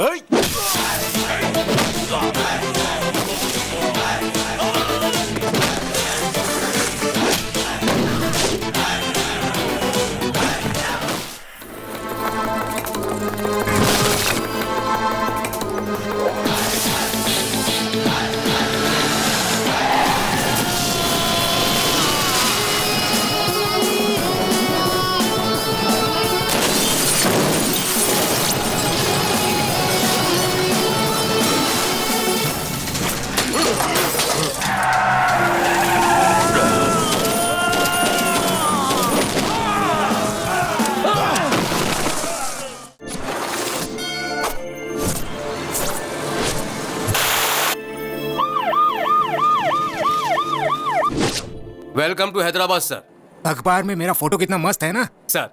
Welcome to Hyderabad sir. अखबार में मेरा फोटो कितना मस्त है ना सर,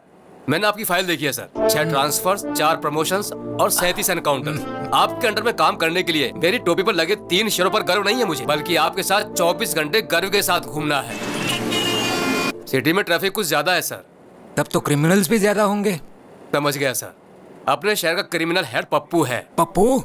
मैंने आपकी फाइल देखी है सर। 6 ट्रांसफर्स, 4 प्रमोशंस और 37 एनकाउंटर। आपके अंडर में काम करने के लिए मेरी टोपी पर लगे 3 शेरों पर गर्व नहीं है मुझे, बल्कि आपके साथ 24 घंटे गर्व के साथ घूमना है। सिटी में ट्रैफिक कुछ ज्यादा है सर। तब तो क्रिमिनल्स भी ज्यादा होंगे। समझ गया सर। अपने शहर का क्रिमिनल हेड पप्पू है। पप्पू?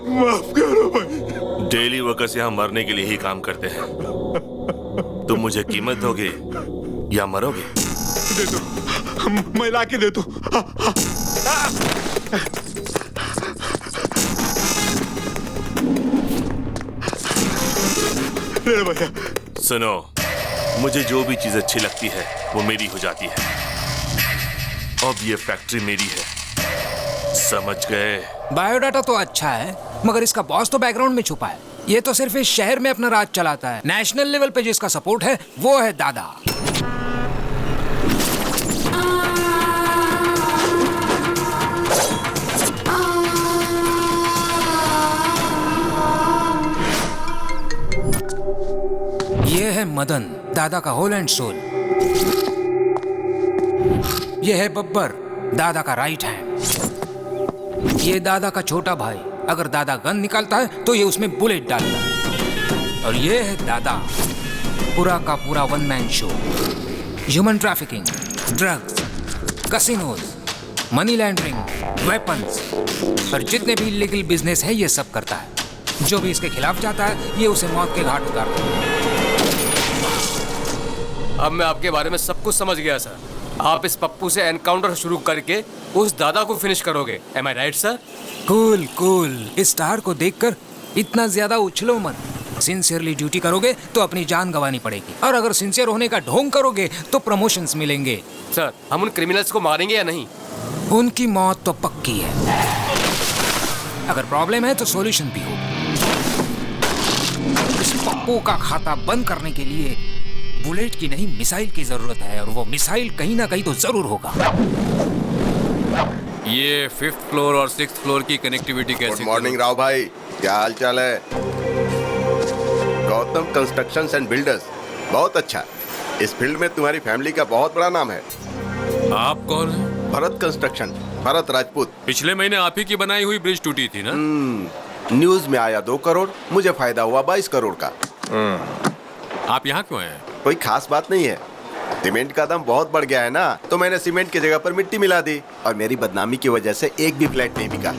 माफ करो भाई। डेली वर्कर्स यहाँ मरने के लिए ही काम करते हैं। तुम मुझे कीमत दोगे या मरोगे? दे दो, मैं ला के दे दो। भैया सुनो, मुझे जो भी चीज अच्छी लगती है वो मेरी हो जाती है। अब ये फैक्ट्री मेरी है, समझ गए? बायोडाटा तो अच्छा है, मगर इसका बॉस तो बैकग्राउंड में छुपा है। ये तो सिर्फ इस शहर में अपना राज चलाता है। नेशनल लेवल पे जिसका सपोर्ट है वो है दादा। ये है मदन, दादा का होल एंड सोल। ये है बब्बर, दादा का राइट हैंड। ये दादा का छोटा भाई, अगर दादा गन निकालता है तो ये उसमें बुलेट डालता है। और ये है दादा, पूरा का पूरा one man show. Human trafficking, drugs, casinos, money laundering, weapons और जितने भी इलीगल बिजनेस है ये सब करता है। जो भी इसके खिलाफ जाता है ये उसे मौत के घाट उतारता है। अब मैं आपके बारे में सब कुछ समझ गया सर। आप इस पप्पू से एनकाउंटर शुरू करके उस दादा को फिनिश करोगे। एम आई राइट सर? Cool cool. इस स्टार को देखकर इतना ज्यादा उछलो मत। सिंसियरली ड्यूटी करोगे तो अपनी जान गंवानी पड़ेगी, और अगर सिंसियर होने का ढोंग करोगे तो प्रमोशंस मिलेंगे। सर, हम उन क्रिमिनल्स को मारेंगे या नहीं? उनकी मौत तो पक्की है। अगर प्रॉब्लम है तो सॉल्यूशन भी हो। इस पप्पू का खाता बंद करने के लिए बुलेट की नहीं मिसाइल की जरूरत है, और वो मिसाइल कहीं ना कहीं तो जरूर होगा। ये 5th फ्लोर और 6th फ्लोर की कनेक्टिविटी कैसे? गुड मॉर्निंग राव भाई, क्या हाल चाल है? गौतम कंस्ट्रक्शंस एंड बिल्डर्स, बहुत अच्छा। इस फील्ड में तुम्हारी फैमिली का बहुत बड़ा नाम है। आप कौन हैं? भरत कंस्ट्रक्शन, भरत राजपूत। पिछले महीने आप ही की बनाई हुई ब्रिज टूटी थी ना? न्यूज में आया 2 करोड़, मुझे फायदा हुआ 22 करोड़ का। आप यहाँ क्यों हैं? कोई खास बात नहीं है, सीमेंट का दाम बहुत बढ़ गया है ना, तो मैंने सीमेंट की जगह पर मिट्टी मिला दी, और मेरी बदनामी की वजह से एक भी फ्लैट नहीं बिका।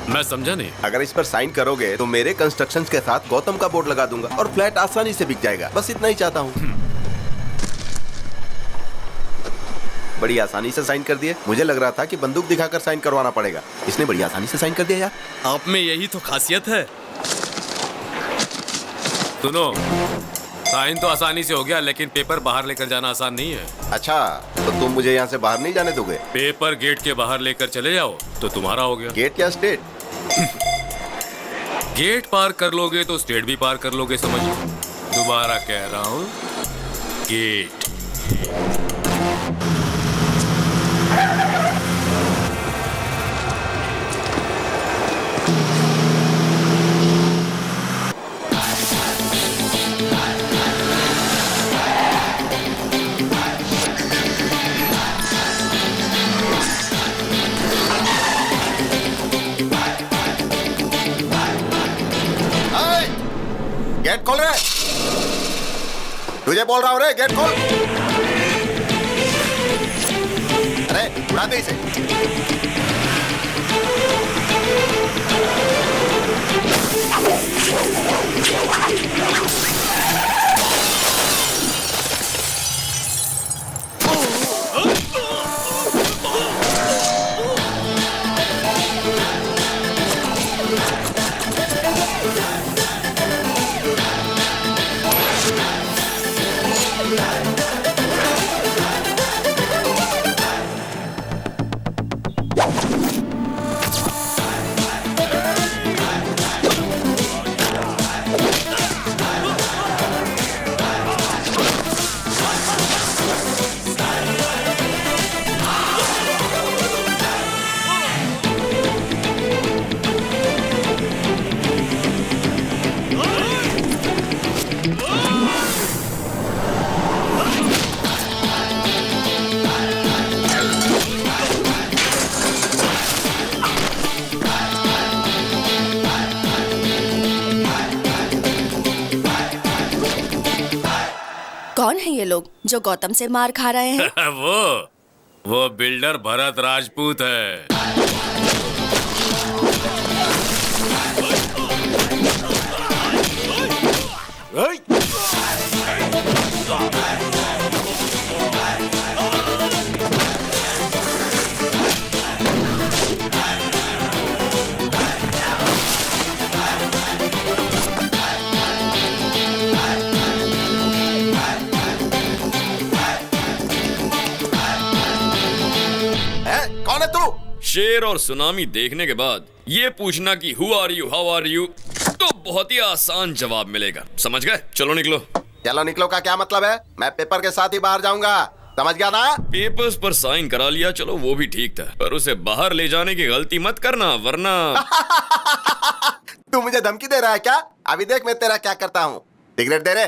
मैं समझा नहीं। अगर इस पर साइन करोगे तो मेरे कंस्ट्रक्शन के साथ गौतम का बोर्ड लगा दूंगा और फ्लैट आसानी से बिक जाएगा। बस इतना ही चाहता हूँ। बड़ी आसानी से साइन कर दिए। मुझे लग रहा था कि बंदूक दिखाकर साइन करवाना पड़ेगा, इसने बड़ी आसानी से साइन कर दिया यार। आप में यही तो खासियत है। सुनो, साइन तो आसानी से हो गया, लेकिन पेपर बाहर लेकर जाना आसान नहीं है। अच्छा, तो तुम मुझे यहाँ से बाहर नहीं जाने दोगे? पेपर गेट के बाहर लेकर चले जाओ तो तुम्हारा हो गया। गेट या स्टेट? गेट पार कर लोगे तो स्टेट भी पार कर लोगे, समझो। दोबारा कह रहा हूँ, गेट। गेट खोल रहे, तुझे बोल रहा हूँ रे, गेट खोल। अरे उड़ा दे इसे। कौन है ये लोग जो गौतम से मार खा रहे हैं? वो बिल्डर भरत राजपूत है। कौन है तू? शेर और सुनामी देखने के बाद ये पूछना कि who are you, how are you, तो बहुत ही आसान जवाब मिलेगा। समझ गए? चलो निकलो। चलो निकलो का क्या मतलब है? मैं पेपर के साथ ही बाहर जाऊंगा, समझ गया ना? पेपर्स पर साइन करा लिया, चलो वो भी ठीक था, पर उसे बाहर ले जाने की गलती मत करना, वरना तू मुझे धमकी दे रहा है क्या? अभी देख मैं तेरा क्या करता हूँ। सिगरेट दे रे।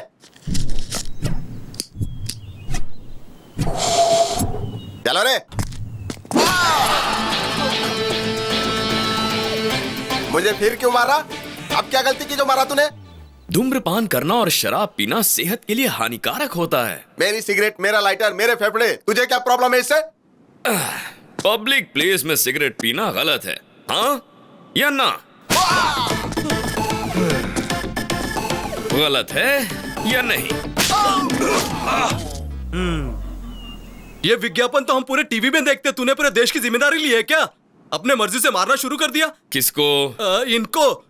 चलो रे। मुझे फिर क्यों मारा? अब क्या गलती की जो मारा तूने? धूम्रपान करना और शराब पीना सेहत के लिए हानिकारक होता है। मेरी सिगरेट, मेरा लाइटर, मेरे फेफड़े, तुझे क्या प्रॉब्लम है इससे? पब्लिक प्लेस में सिगरेट पीना गलत है, हाँ या ना? गलत है या नहीं? ये विज्ञापन तो हम पूरे टीवी में देखते, तूने पूरे देश की जिम्मेदारी ली है क्या? अपने मर्जी से मारना शुरू कर दिया। किसको? इनको।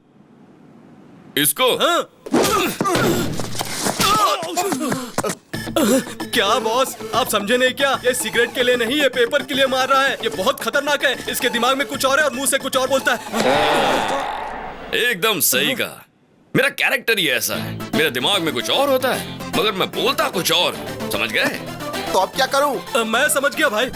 इसको? हाँ? क्या बॉस, आप समझे नहीं क्या? ये सिगरेट के लिए नहीं, ये पेपर के लिए मार रहा है। ये बहुत खतरनाक है। इसके दिमाग में कुछ और है और मुंह से कुछ और बोलता है। एकदम सही कहा। मेरा कैरेक्टर ही ऐसा है, मेरे दिमाग में कुछ और होता है मगर मैं बोलता कुछ और। समझ गए? तो अब क्या करूं? मैं समझ गया भाई।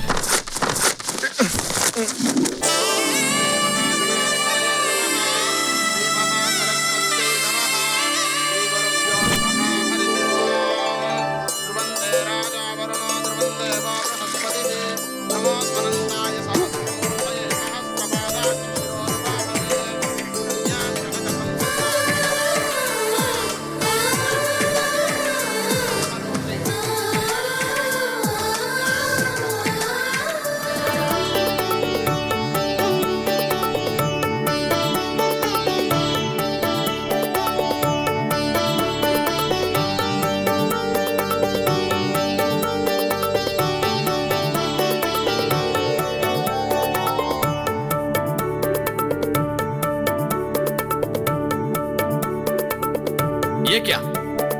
ये क्या?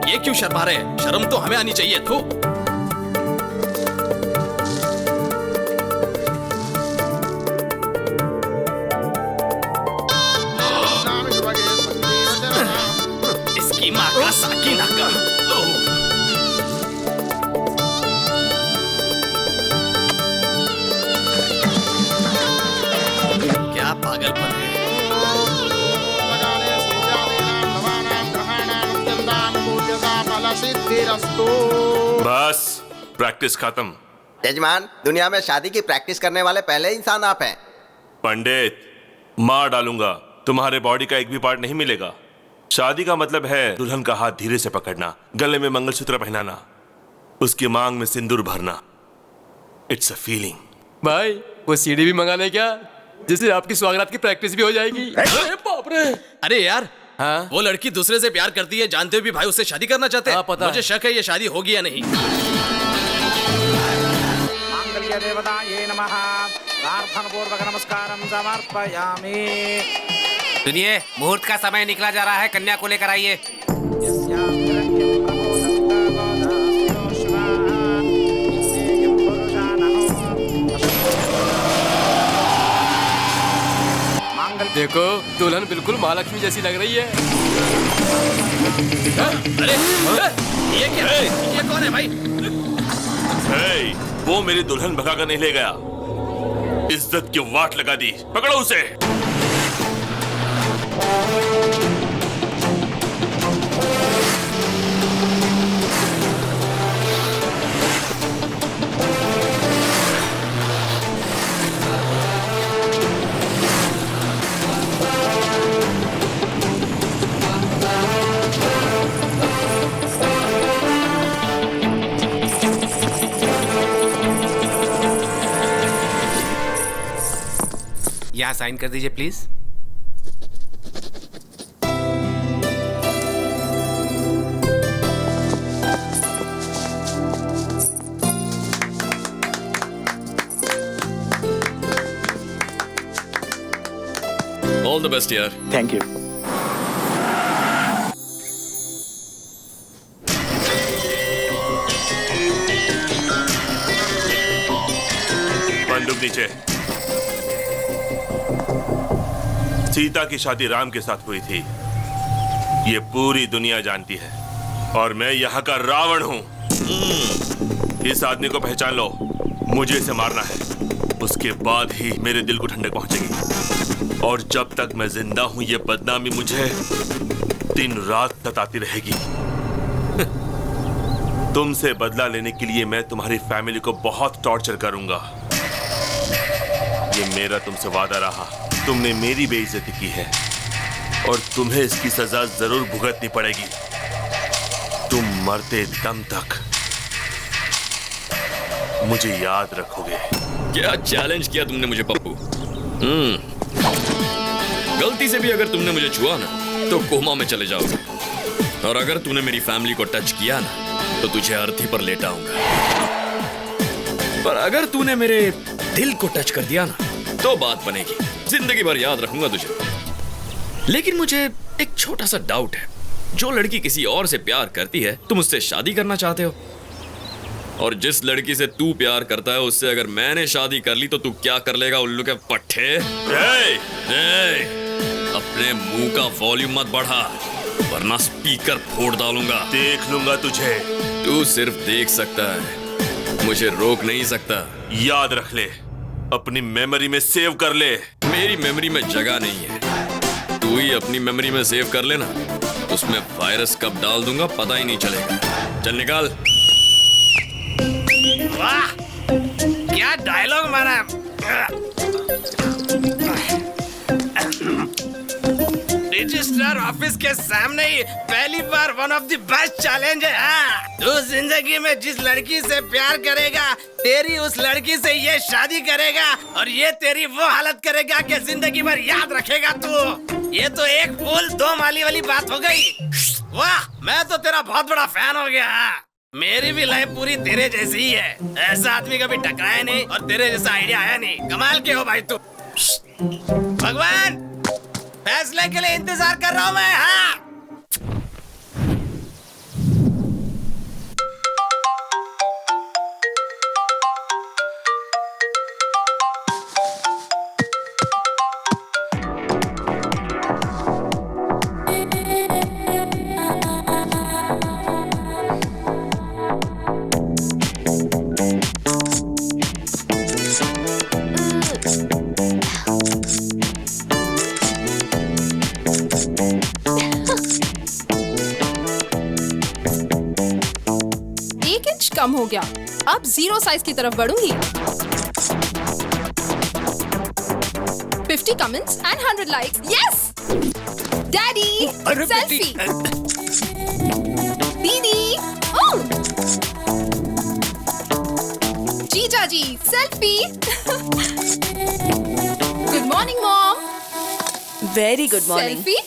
ये क्यों शर्मा रहे हैं? शर्म तो हमें आनी चाहिए। तू इसकी माँ का साकी नाका। क्या पागलपन है। बस प्रैक्टिस खत्म। यजमान, दुनिया में शादी की प्रैक्टिस करने वाले पहले इंसान आप हैं। पंडित, मार डालूंगा, तुम्हारे बॉडी का एक भी पार्ट नहीं मिलेगा। शादी का मतलब है दुल्हन का हाथ धीरे से पकड़ना, गले में मंगलसूत्र पहनाना, उसकी मांग में सिंदूर भरना। It's a feeling. भाई वो सीढ़ी भी मंगा ले क्या, जिससे आपकी स्वागरात की प्रैक्टिस भी हो जाएगी। अरे बाप रे। अरे यार, हाँ? वो लड़की दूसरे से प्यार करती है, जानते हुए भी भाई उससे शादी करना चाहते हैं। हाँ, पता मुझे है। शक है ये शादी होगी या नहीं। मांगल्य देवताये नमः। प्रार्थनापूर्वक नमस्कारं समर्पयामि। सुनिए, मुहूर्त का समय निकला जा रहा है, कन्या को लेकर आइए। देखो दुल्हन बिल्कुल महालक्ष्मी जैसी लग रही है। अरे ये क्या है? ये कौन है भाई? हे, वो मेरी दुल्हन भगाकर नहीं ले गया, इज्जत की वाट लगा दी। पकड़ो उसे। यहाँ साइन कर दीजिए प्लीज। ऑल द बेस्ट यार। Thank you. बंदूक नीचे। सीता की शादी राम के साथ हुई थी, ये पूरी दुनिया जानती है, और मैं यहाँ का रावण हूँ। इस आदमी को पहचान लो, मुझे इसे मारना है, उसके बाद ही मेरे दिल को ठंडक पहुंचेगी। और जब तक मैं जिंदा हूं ये बदनामी मुझे दिन रात सताती रहेगी। तुमसे बदला लेने के लिए मैं तुम्हारी फैमिली को बहुत टॉर्चर करूंगा। ये मेरा तुमसे वादा रहा। तुमने मेरी बेइज्जती की है और तुम्हें इसकी सजा जरूर भुगतनी पड़ेगी, तुम मरते दम तक मुझे याद रखोगे। क्या चैलेंज किया तुमने मुझे पप्पू। गलती से भी अगर तुमने मुझे छुआ ना तो कोमा में चले जाओगे, और अगर तूने मेरी फैमिली को टच किया ना तो तुझे अर्थी पर लेटाऊंगा। पर अगर तूने मेरे दिल को टच कर दिया ना तो बात बनेगी, जिंदगी भर याद रखूंगा तुझे। लेकिन मुझे एक छोटा सा डाउट है, जो लड़की किसी और से प्यार करती है तुम उससे शादी करना चाहते हो, और जिस लड़की से तू प्यार करता है उससे अगर मैंने शादी कर ली तो तू क्या कर लेगा उल्लू के पट्टे? अपने मुंह का वॉल्यूम मत बढ़ा वरना स्पीकर फोड़ डालूंगा। देख लूंगा तुझे। तू सिर्फ देख सकता है, मुझे रोक नहीं सकता। याद रख ले, अपनी मेमोरी में सेव कर ले। मेरी मेमोरी में जगह नहीं है, तू ही अपनी मेमोरी में सेव कर लेना, उसमें वायरस कब डाल दूंगा पता ही नहीं चलेगा। चल निकाल। वाह, क्या डायलॉग मारा। रजिस्ट्रार ऑफिस के सामने ही पहली बार one of the best challenge है। हाँ, तू जिंदगी में जिस लड़की से प्यार करेगा तेरी उस लड़की से ये शादी करेगा, और ये तेरी वो हालत करेगा कि जिंदगी भर याद रखेगा तू। ये तो एक फूल दो माली वाली बात हो गई। वाह, मैं तो तेरा बहुत बड़ा फैन हो गया। मेरी भी लाइफ पूरी तेरे जैसी ही है, ऐसा आदमी कभी टकराया नहीं और तेरे जैसा आइडिया आया नहीं। कमाल के हो भाई तू। भगवान, फैसले के लिए इंतजार कर रहा हूँ मैं। हाँ, कम हो गया। अब 0 साइज की तरफ बढ़ूंगी। 50 comments and 100 likes. Yes! Daddy, selfie. दीदी, oh! जीजा जी, selfie. Good morning, mom. Very good morning. Selfie?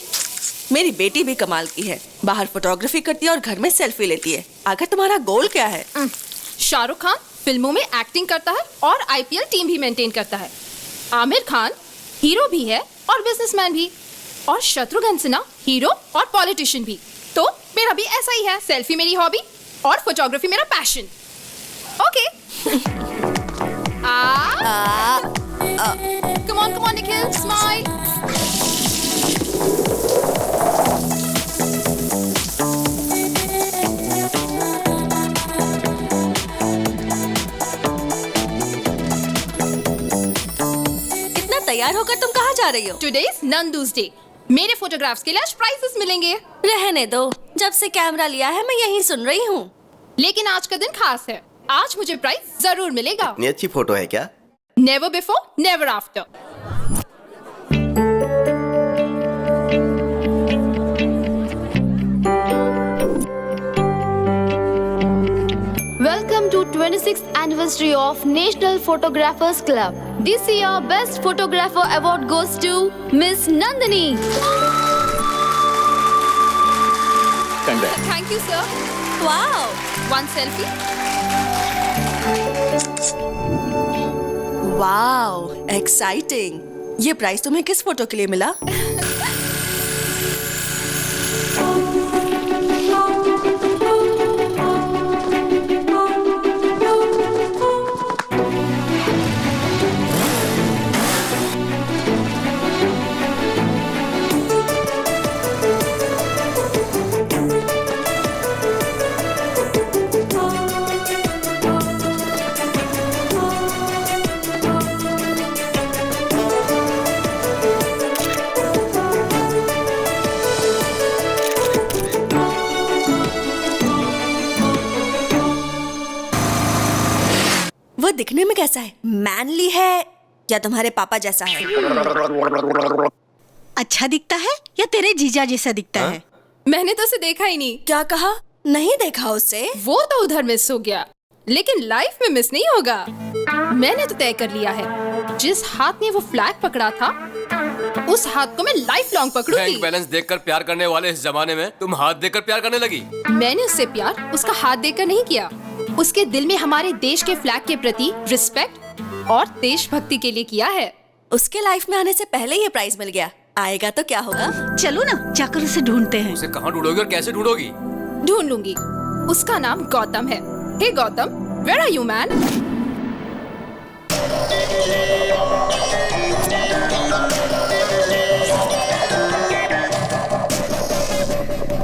मेरी बेटी भी कमाल की है, बाहर फोटोग्राफी करती है और घर में सेल्फी लेती है। आखिर तुम्हारा गोल क्या है? शाहरुख खान फिल्मों में एक्टिंग करता है और IPL टीम भी मेंटेन करता है। आमिर खान हीरो भी है और बिजनेसमैन भी, और शत्रुघ्न सिन्हा हीरो और पॉलिटिशियन भी। तो मेरा भी ऐसा ही है, सेल्फी मेरी हॉबी और फोटोग्राफी मेरा passion. Okay. Come on Nikhil, smile. तैयार होकर तुम कहाँ जा रही हो? Today is Nandu's Day. मेरे फोटोग्राफ्स के लिए आज प्राइजेस मिलेंगे। रहने दो, जब से कैमरा लिया है मैं यही सुन रही हूँ। लेकिन आज का दिन खास है, आज मुझे प्राइज जरूर मिलेगा। इतनी अच्छी फोटो है क्या? Never before, never after. Welcome to 26th anniversary of National Photographers Club. This year, Best Photographer Award goes to Miss Nandini. Congrats. Thank you, sir. Wow. One selfie. Wow, exciting. ये price तुम्हें किस photo के लिए मिला? वो दिखने में कैसा है? मैनली है या तुम्हारे पापा जैसा है? अच्छा दिखता है या तेरे जीजा जैसा दिखता है? मैंने तो उसे देखा ही नहीं। क्या कहा? नहीं देखा उसे? वो तो उधर मिस हो गया, लेकिन लाइफ में मिस नहीं होगा। मैंने तो तय कर लिया है, जिस हाथ ने वो फ्लैग पकड़ा था उस हाथ को मैं लाइफ लॉन्ग पकड़ूंगी। बैंक बैलेंस देखकर प्यार करने वाले इस जमाने में तुम हाथ देकर प्यार करने लगी। मैंने उससे प्यार उसका हाथ देकर नहीं किया, उसके दिल में हमारे देश के फ्लैग के प्रति रिस्पेक्ट और देशभक्ति के लिए किया है। उसके लाइफ में आने से पहले ये प्राइज मिल गया, आएगा तो क्या होगा? चलो ना जाकर उसे ढूंढते हैं। उसे कहाँ ढूंढोगी और कैसे ढूंढोगी? ढूंढ लूंगी। उसका नाम गौतम है। Hey Gautam, where are you man?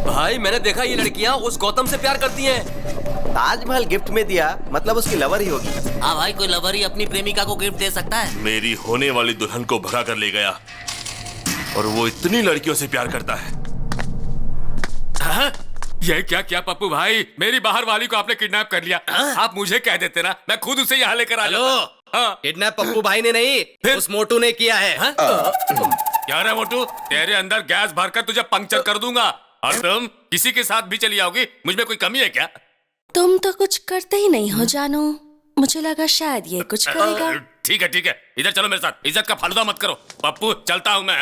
भाई मैंने देखा ये लड़कियां उस गौतम से प्यार करती हैं। ताजमहल गिफ्ट में दिया मतलब उसकी लवर ही होगी। हाँ भाई, कोई लवर ही अपनी प्रेमिका को गिफ्ट दे सकता है। मेरी होने वाली दुल्हन को भगा कर ले गया और वो इतनी लड़कियों से प्यार करता है। हाँ? ये क्या किया पप्पू भाई? मेरी बाहर वाली को आपने किडनैप कर लिया। आप मुझे कह देते ना, मैं खुद उसे यहाँ लेकर आ जाता। किडनैप पप्पू भाई ने नहीं, उस मोटू ने किया है। क्या रे मोटू, तेरे अंदर गैस भरकर तुझे पंक्चर कर दूंगा। और तुम किसी के साथ भी चली आओगी, मुझ में कोई कमी है क्या? तुम तो कुछ करते ही नहीं हो जानू, मुझे लगा शायद ये कुछ करेगा। ठीक है, इधर चलो मेरे साथ। इज्जत का फालूदा मत करो पप्पू, चलता हूँ मैं।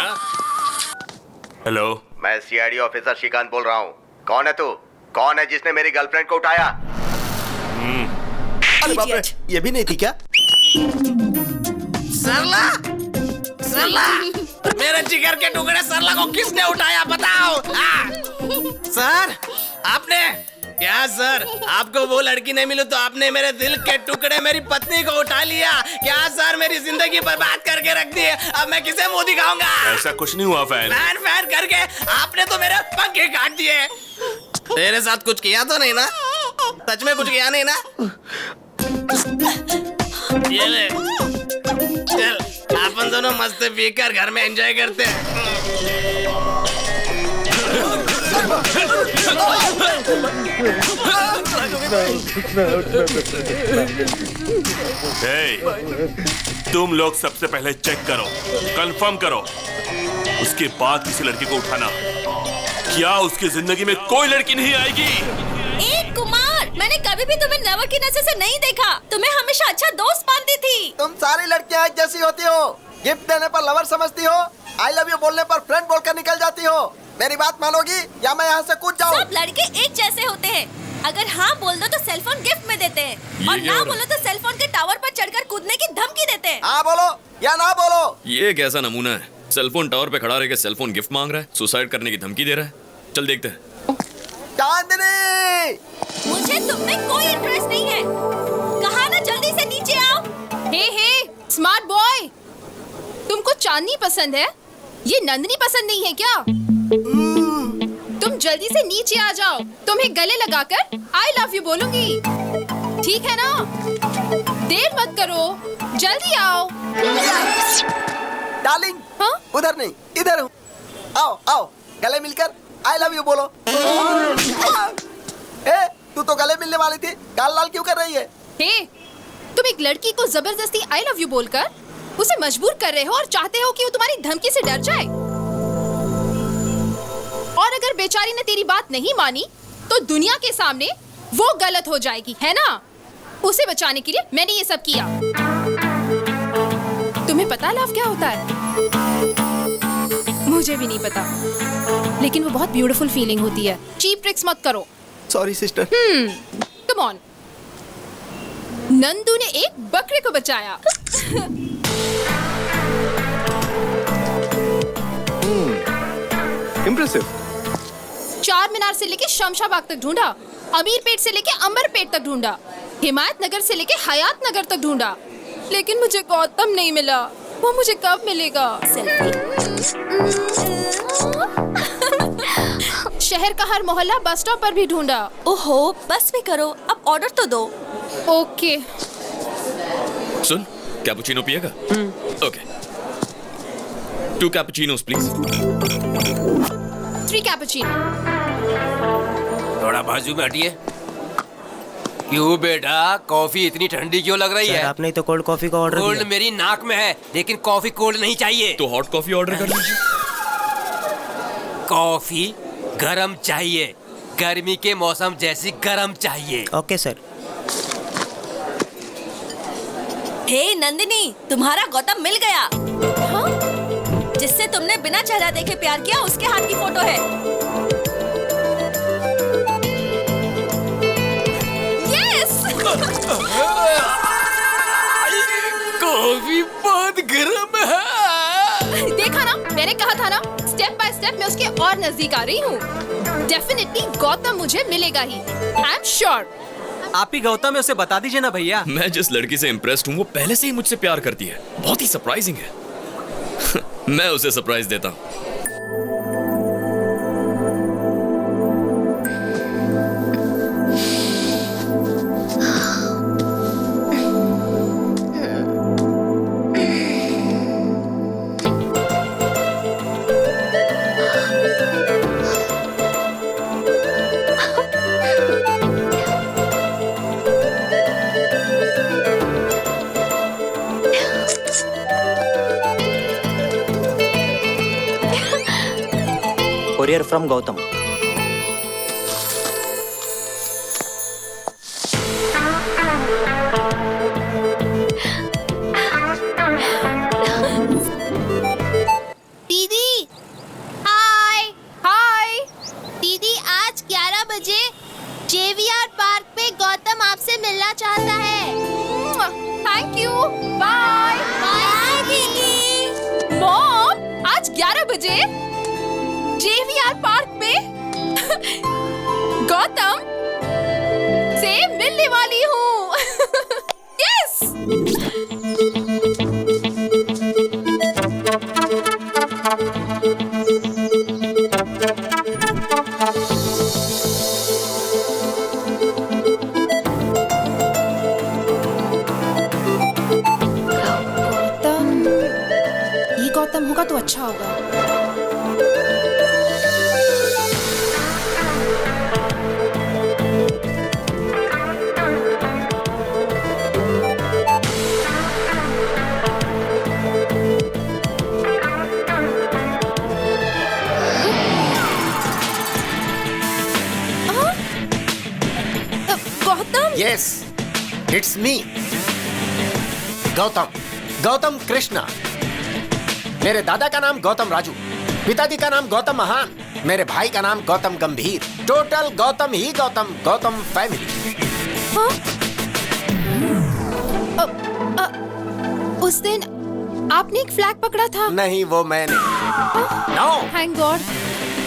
हेलो, मैं CID ऑफिसर श्रीकांत बोल रहा हूँ। कौन है तू? कौन है जिसने मेरी गर्लफ्रेंड को उठाया? अरे बाप रे, ये भी नहीं थी क्या? सरला, मेरे जिगर के टुकड़े सरला को किसने उठाया बताओ? सर, आपने क्या? सर, आपको वो लड़की नहीं मिली तो आपने मेरे दिल के टुकड़े मेरी पत्नी को उठा लिया क्या? सर, मेरी जिंदगी बर्बाद करके रख दी है, अब मैं किसे मुंह दिखाऊंगा? ऐसा कुछ नहीं हुआ फैन। फैन करके आपने तो मेरे पंखे काट दिए। तेरे साथ कुछ किया तो नहीं ना? सच में कुछ किया नहीं ना? ये ले, चल अपन दोनों मस्त पीकर घर में एंजॉय करते हैं। तुम लोग सबसे पहले चेक करो, कंफर्म करो, उसके बाद किसी लड़की को उठाना। क्या उसकी जिंदगी में कोई लड़की नहीं आएगी? एक कुमार, मैंने कभी भी तुम्हें लवर की नजर से नहीं देखा। तुम्हें हमेशा अच्छा दोस्त मानती थी। तुम सारी लड़कियां एक जैसी होती हो। गिफ्ट देने पर लवर समझती हो, आई लव यू बोलने पर फ्रेंड बोलकर निकल जाती हो। मेरी बात मानोगी या मैं यहाँ से कूद जाऊँ? सब लड़के एक जैसे होते हैं। अगर हाँ बोल दो तो सेलफोन गिफ्ट में देते हैं और ना बोलो तो सेलफोन के टावर पर चढ़कर कूदने की धमकी देते हैं। हाँ बोलो या ना बोलो। ये कैसा नमूना है? सेलफोन टावर पे खड़ा रह के सेलफोन गिफ्ट मांग रहा है, सुसाइड करने की धमकी दे रहा है। चल देखते हैं। चांदनी, मुझे तुम में कोई इंटरेस्ट नहीं है। कहा ना जल्दी से नीचे आओ। हे स्मार्ट बॉय, तुमको चांदनी पसंद है, ये नंदनी पसंद नहीं है क्या? तुम जल्दी से नीचे आ जाओ, तुम्हें गले लगाकर आई लव यू बोलूंगी, ठीक है ना? देर मत करो, जल्दी आओ। डार्लिंग, हाँ? उधर नहीं, इधर हूँ। आओ आओ, गले मिलकर आई लव यू बोलो। तू तो गले मिलने वाली थी, गाल लाल क्यों कर रही है? तुम एक लड़की को जबरदस्ती आई लव यू बोलकर उसे मजबूर कर रहे हो और चाहते हो कि वो तुम्हारी धमकी से डर जाए। और अगर बेचारी ने तेरी बात नहीं मानी तो दुनिया के सामने वो गलत हो जाएगी, है ना? उसे बचाने के लिए मैंने ये सब किया। तुम्हें पता लव क्या होता है? मुझे भी नहीं पता, लेकिन वो बहुत ब्यूटीफुल फीलिंग होती है। चीप ट्रिक्स मत करो। Sorry sister. Come on. Nandu ने एक बकरे को बचाया। इम्प्रेसिव। चार मीनार से लेके शमशाबाग तक ढूंढा, अमीर पेट से लेके अंबर पेट तक ढूंढा, हिमायत नगर से लेके हयात नगर तक ढूंढा, लेकिन मुझे गौतम नहीं मिला। वो मुझे कब मिलेगा? शहर का हर मोहल्ला बस स्टॉप पर भी ढूंढा। ओहो, बस भी करो, अब ऑर्डर तो दो। ओके। सुन, कैपुचिनो पिएगा? ओके। 2 cappuccinos please. 3 कैपुचिनो। थोड़ा बाजू में हटिए। क्यों बेटा, कॉफी इतनी ठंडी क्यों लग रही है? आपने तो कोल्ड कॉफी का ऑर्डर दिया। कोल्ड मेरी नाक में है, लेकिन कॉफी कोल्ड नहीं चाहिए। तो हॉट कॉफी ऑर्डर कर लीजिए। कॉफी गरम चाहिए, गर्मी के मौसम जैसी गरम चाहिए। Okay sir. हे नंदिनी, तुम्हारा गौतम मिल गया। हाँ? जिससे तुमने बिना चेहरा देखे प्यार किया, उसके हाथ की फोटो है। यस। कॉफी बहुत गर्म है। देखा ना, मैंने कहा था ना, स्टेप बाय स्टेप मैं उसके और नजदीक आ रही हूँ। डेफिनेटली गौतम मुझे मिलेगा ही। I am sure. आप ही गौतम है, उसे बता दीजिए ना भैया। मैं जिस लड़की से इम्प्रेस्ड हूँ वो पहले से ही मुझसे प्यार करती है। बहुत ही सरप्राइजिंग है। मैं उसे सरप्राइज देता हूँ। Courier from Gautam. दीदी, हाय हाय। दीदी, आज 11 बजे JVR पार्क पे गौतम आपसे मिलना चाहता है। थैंक यू, बाय बाय दीदी। मॉम, आज 11 बजे JVR पार्क में गौतम से मिलने वाली हूँ। यस। गौतम, ये गौतम होगा तो अच्छा होगा। Gautam. Yes, it's me Gautam, Gautam Krishna. मेरे दादा का नाम गौतम राजू, पिताजी का नाम गौतम महान, मेरे भाई का नाम गौतम गंभीर। टोटल गौतम ही गौतम, गौतम फैमिली। हाँ? उस दिन आपने एक फ्लैग पकड़ा था। नहीं, वो मैंने। No, thank God.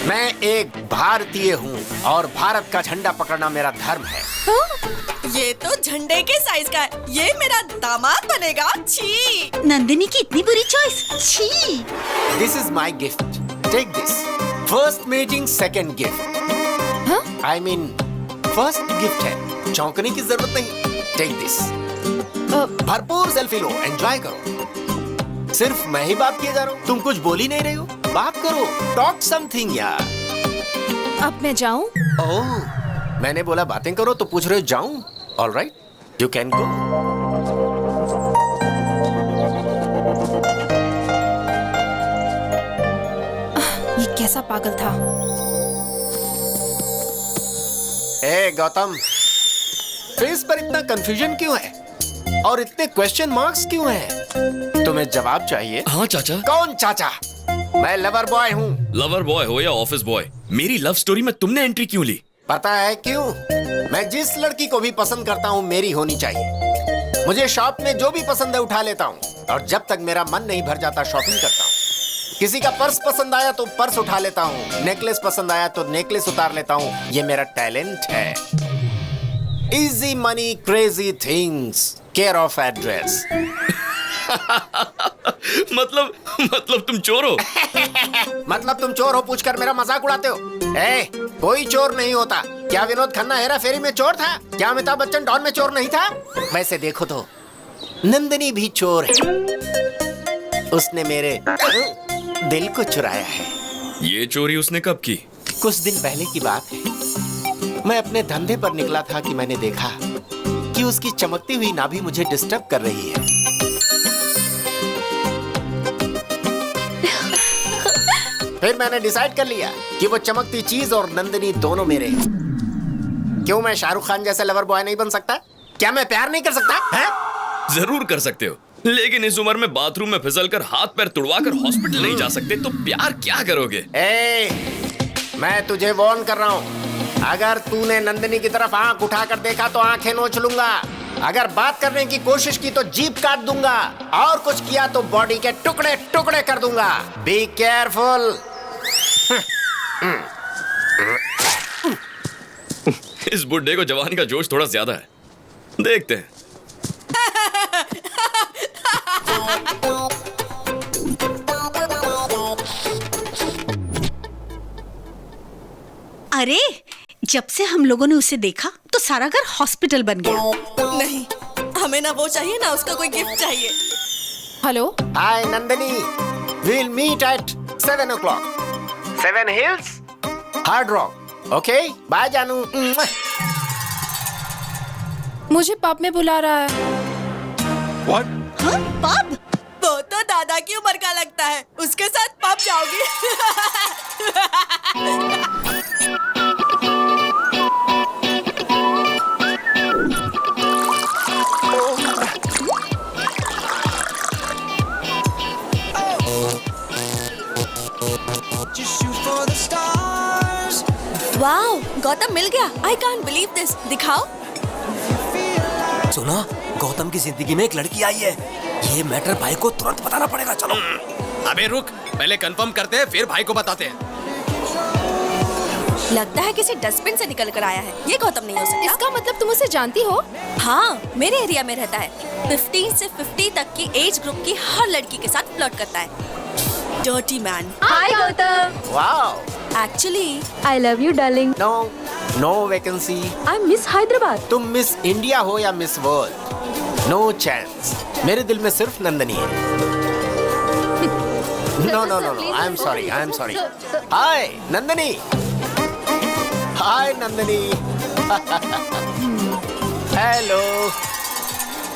मैं एक भारतीय हूँ और भारत का झंडा पकड़ना मेरा धर्म है। ये तो झंडे के साइज का है। ये मेरा दामाद बनेगा। छी। नंदिनी की इतनी बुरी चॉइस। छी। This is my gift, take this. First meeting second gift. I mean first gift है, चौंकने की जरूरत नहीं। Take this. भरपूर सेल्फी लो, एंजॉय करो। सिर्फ मैं ही बात किए जा रहा हूँ, तुम कुछ बोल ही नहीं रही हो। बात करो, टॉक समथिंग यार। अब मैं जाऊँ? ओह, मैंने बोला बातें करो तो पूछ रहे हो जाऊँ? Alright, you can go. ये कैसा पागल था? ए गौतम, फेस पर इतना कंफ्यूजन क्यों है और इतने क्वेश्चन मार्क्स क्यों हैं? तुम्हें जवाब चाहिए? हाँ चाचा। कौन चाचा? मैं लवर बॉय हूँ। लवर बॉय हो या ऑफिस बॉय, मेरी लव स्टोरी में तुमने एंट्री क्यों ली? पता है क्यों? मैं जिस लड़की को भी पसंद करता हूँ मेरी होनी चाहिए। मुझे शॉप में जो भी पसंद है उठा लेता हूँ और जब तक मेरा मन नहीं भर जाता शॉपिंग करता हूँ। किसी का पर्स पसंद आया तो पर्स उठा लेता हूँ, नेकलेस पसंद आया तो नेकलेस उतार लेता हूँ। ये मेरा टैलेंट है। Easy money crazy things, care of address. मतलब तुम चोर हो? मतलब तुम चोर हो पूछकर मेरा मजाक उड़ाते हो? ए, कोई चोर नहीं होता। क्या विनोद खन्ना हेरा फेरी में चोर था? क्या अमिताभ बच्चन डॉन में चोर नहीं था? वैसे देखो तो नंदिनी भी चोर है। उसने मेरे दिल को चुराया है। ये चोरी उसने कब की? कुछ दिन पहले की बात है। मैं अपने धंधे पर निकला था कि मैंने देखा कि उसकी चमकती हुई नाभि मुझे डिस्टर्ब कर रही है। फिर मैंने डिसाइड कर लिया कि वो चमकती चीज और नंदिनी दोनों मेरे हैं। क्यों मैं शाहरुख खान जैसे लवर बॉय नहीं बन सकता? क्या मैं प्यार नहीं कर सकता है? जरूर कर सकते हो, लेकिन इस उम्र में बाथरूम में फिसलकर हाथ पैर तुड़वाकर हॉस्पिटल नहीं जा सकते तो प्यार क्या करोगे? मैं तुझे वार्न कर रहा हूँ, अगर तूने नंदिनी की तरफ आंख उठाकर देखा तो आंखें नोच लूंगा। अगर बात करने की कोशिश की तो जीभ काट दूंगा और कुछ किया तो बॉडी के टुकड़े टुकड़े कर दूंगा। Be careful. इस बुड्ढे को जवानी का जोश थोड़ा ज्यादा है, देखते हैं। अरे, जब से हम लोगों ने उसे देखा तो सारा घर हॉस्पिटल बन गया। नहीं, हमें ना वो चाहिए ना उसका कोई गिफ्ट चाहिए। Hello. Hi Nandini, we'll meet at 7 o'clock. 7 Hills, Hard Rock. Okay, bye जानू। मुझे पब में बुला रहा है। What? हाँ, पब? वो तो दादा की उम्र का लगता है, उसके साथ पब जाओगी? वाओ, गौतम मिल गया। I can't believe this। दिखाओ। सुना, गौतम की जिंदगी में एक लड़की आई है। ये मैटर भाई को तुरंत बताना पड़ेगा। चलो। अबे रुक, पहले कंफर्म करते हैं फिर भाई को बताते हैं। लगता है किसी डस्टबिन से निकल कर आया है। ये गौतम नहीं हो सकता। इसका मतलब तुम उसे जानती हो? हाँ, मेरे एरिया में रहता है। 15 से 50 तक की एज ग्रुप की हर लड़की के साथ फ्लर्ट करता है। Dirty man. Hi Gautam. Wow. Actually I love you darling. No vacancy. I am Miss Hyderabad. तुम मिस इंडिया हो या मिस वर्ल्ड, नो चांस। मेरे दिल में सिर्फ नंदिनी है। No, I am sorry. Hi Nandini. Hi Nandini. Hello.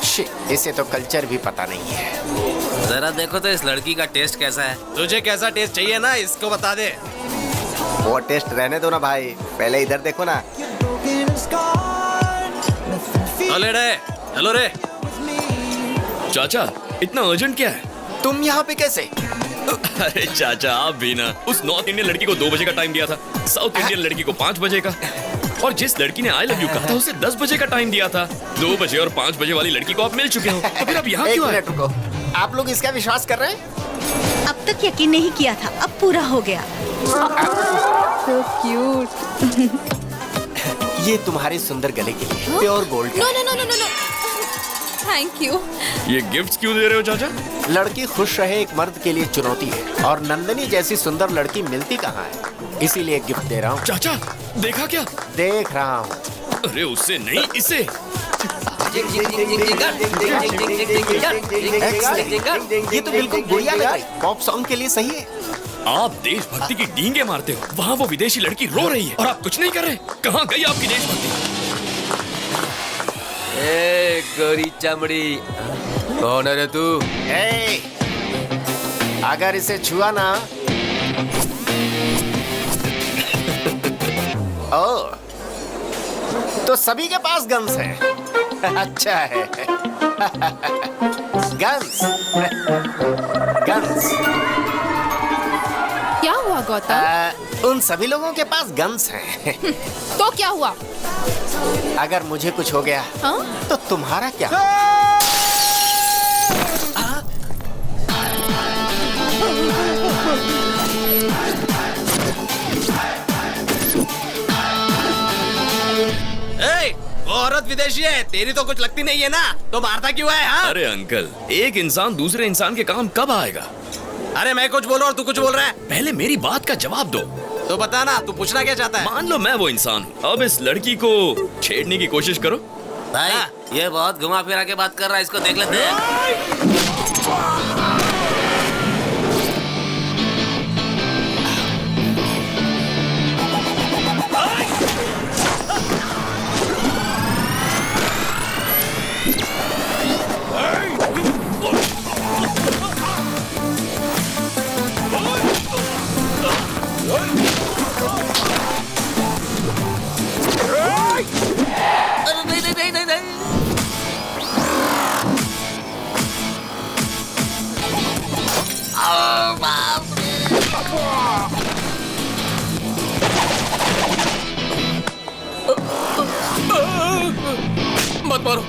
Shit, इसे तो कल्चर भी पता नहीं है। जरा देखो तो इस लड़की का टेस्ट कैसा है। तुझे कैसा टेस्ट चाहिए ना, इसको बता दे। वो टेस्ट रहने दो ना भाई, पहले इधर देखो ना। चले रे, चलो रे। चाचा इतना अर्जेंट क्या है? तुम यहाँ पे कैसे? अरे चाचा आप भी ना, उस नॉर्थ इंडियन लड़की को 2 बजे का टाइम दिया था, साउथ इंडियन लड़की को 5 बजे का, और जिस लड़की ने आई लव यू कहा था उसे 10 बजे का टाइम दिया था। 2 बजे और 5 बजे वाली लड़की को आप मिल चुके हो, तो फिर आप यहाँ क्यों आए? एक मिनट रुको, आप लोग इसका विश्वास कर रहे हैं? अब तक यकीन नहीं किया था, अब पूरा हो गया। So cute. ये तुम्हारे सुंदर गले के लिए pure gold no no no no no, thank you. ये गिफ्ट्स क्यों दे रहे हो चाचा? लड़की खुश रहे एक मर्द के लिए चुनौती है, और नंदनी जैसी सुंदर लड़की मिलती कहाँ है, इसीलिए गिफ्ट दे रहा हूँ। चाचा देखा क्या? देख रहा हूँ। अरे उससे नहीं, इसे। ये तो बिल्कुल गुड़िया लग रही, पॉप सॉन्ग के लिए सही है। आप देशभक्ति की डींगे मारते हो, वहाँ वो विदेशी लड़की रो रही है और आप कुछ नहीं कर रहे। कहाँ गई आपकी देशभक्ति? ए गोरी चमड़ी, कौन है रे तू? ए, अगर इसे छुआ ना ओ, तो सभी के पास गन्स है। अच्छा है। Guns guns. क्या हुआ गौतम? उन सभी लोगों के पास गन्स हैं। तो क्या हुआ? अगर मुझे कुछ हो गया तो तुम्हारा क्या? वो औरत विदेशी है, तेरी तो कुछ लगती नहीं है ना, तो मारता क्यों है? हाँ? अरे अंकल, एक इंसान दूसरे इंसान के काम कब आएगा? अरे मैं कुछ बोल रहा हूँ, तू कुछ बोल रहा है। पहले मेरी बात का जवाब दो। तो बता ना, तू पूछना क्या चाहता है? मान लो मैं वो इंसान हूँ, अब इस लड़की को छेड़ने की कोशिश करो। भाई ये बहुत घुमा फिरा के बात कर रहा है, इसको देख लेते हैं। मत मारो,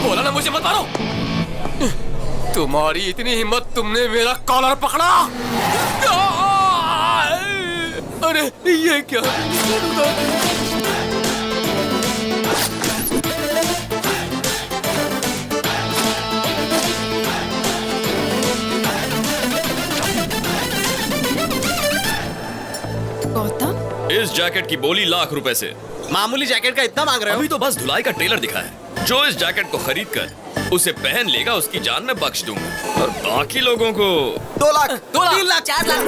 बोला ना मुझे मत मारो। तुम्हारी इतनी हिम्मत, तुमने मेरा कॉलर पकड़ा। अरे ये क्या? गौतम, इस जैकेट की बोली ₹1,00,000 से। मामूली जैकेट का इतना मांग रहे हो? अभी तो बस धुलाई का ट्रेलर दिखा है। जो इस जैकेट को खरीद कर उसे पहन लेगा, उसकी जान मैं बख्श दूंगा, और बाकी लोगों को 2 लाख, 2 लाख, 3 लाख, 4 लाख।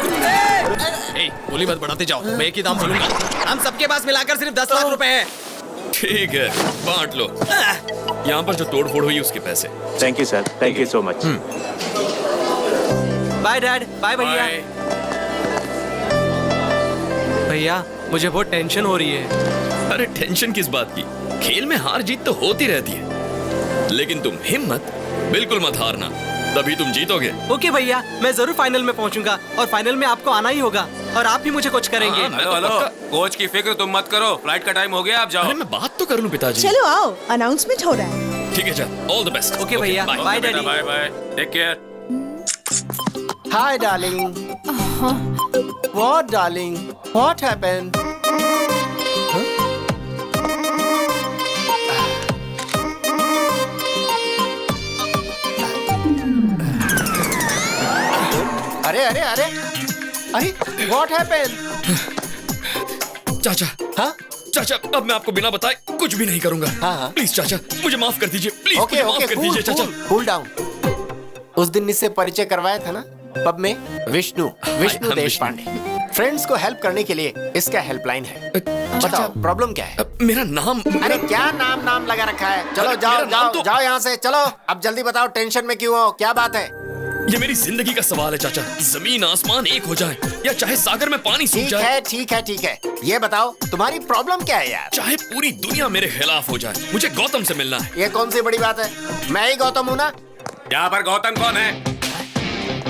बोली मत बढ़ाते जाओ, मैं एक ही दाम बोलूंगा। हम सबके पास मिलाकर सिर्फ 10 लाख रुपए हैं। ठीक है, बांट लो। यहाँ पर जो तोड़फोड़ हुई उसके पैसे। Thank you sir, thank you so much. Bye dad, bye भैया। भैया मुझे बहुत टेंशन हो रही है। अरे टेंशन किस बात की? खेल में हार जीत तो होती रहती है, लेकिन तुम हिम्मत बिल्कुल मत हारना, तभी तुम जीतोगे। ओके भैया, मैं जरूर फाइनल में पहुंचूंगा, और फाइनल में आपको आना ही होगा, और आप भी मुझे कोच करेंगे। हेलो कोच की फिक्र तुम मत करो, फ्लाइट का टाइम हो गया, आप जाओ। अरे मैं बात तो कर लूं पिताजी। चलो आओ, अनाउंसमेंट हो रहा है। ठीक है, चल, ऑल द बेस्ट। ओके भैया, bye daddy. Bye bye, take care. Hi, darling. What, darling? What happened? अरे अरे अरे अरे What happened? चाचा, हाँ? चाचा, अब मैं आपको बिना बताए कुछ भी नहीं करूंगा। हाँ। प्लीज चाचा, मुझे माफ कर दीजिए, प्लीज ओके मुझे माफ कर दीजिए चाचा। Cool down. उस दिन इससे परिचय करवाया था ना पब में, विष्णु हम देश पांडे। फ्रेंड्स को हेल्प करने के लिए इसका हेल्पलाइन है। बताओ प्रॉब्लम क्या है? मेरा नाम। अरे क्या नाम लगा रखा है? चलो जाओ जाओ जाओ यहाँ से, चलो अब जल्दी बताओ, टेंशन में क्यों हो, क्या बात है? ये मेरी जिंदगी का सवाल है चाचा। जमीन आसमान एक हो जाए या चाहे सागर में पानी सूख जाए। ठीक है। ये बताओ तुम्हारी प्रॉब्लम क्या है यार? चाहे पूरी दुनिया मेरे खिलाफ हो जाए, मुझे गौतम से मिलना है। ये कौन सी बड़ी बात है? मैं ही गौतम हूँ ना। यहाँ पर गौतम कौन है?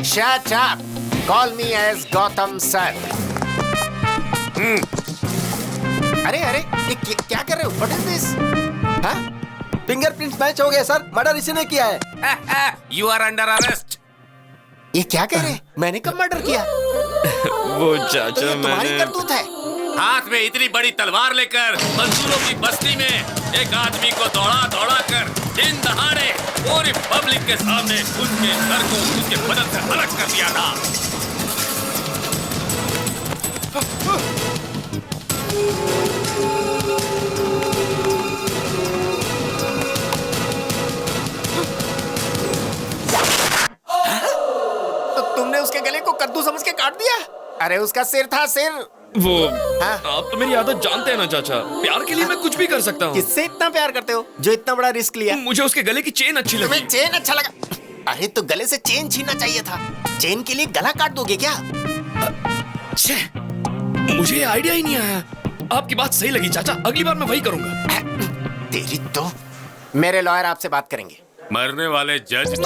Shut up. Call me as Gautam sir. अरे ये क्या कर रहे हो? What is this? हाँ? फिंगरप्रिंट्स मैच हो गए सर। मर्डर इसी ने किया है। You are under arrest. ये क्या कह रहे हैं? मैंने कब मर्डर किया? वो चाचा तो ये तुम्हारी मैंने करतूत है। हाथ में इतनी बड़ी तलवार लेकर मजदूरों की बस्ती में एक आदमी को दौड़ा कर दिन दहाड़े पूरी पब्लिक के सामने उसके सर को उसके बदन से अलग कर दिया था। तो तुमने उसके गले को कद्दू समझ के काट दिया? अरे उसका सिर था, सिर। वो आप तो मेरी आदत जानते हैं ना चाचा। प्यार के लिए मैं कुछ भी कर सकता हूँ। किससे इतना प्यार करते हो जो इतना बड़ा रिस्क लिया? मुझे उसके गले की चेन अच्छी लगी। तुम्हें चेन अच्छा लगा? अरे तो गले से चेन छीनना चाहिए था। चेन के लिए गला काट दोगे क्या? मुझे आइडिया ही नहीं आया। आपकी बात सही लगी चाचा, अगली बार मैं वही करूंगा। तेरी तो। मेरे लॉयर आपसे बात करेंगे। मरने वाले जज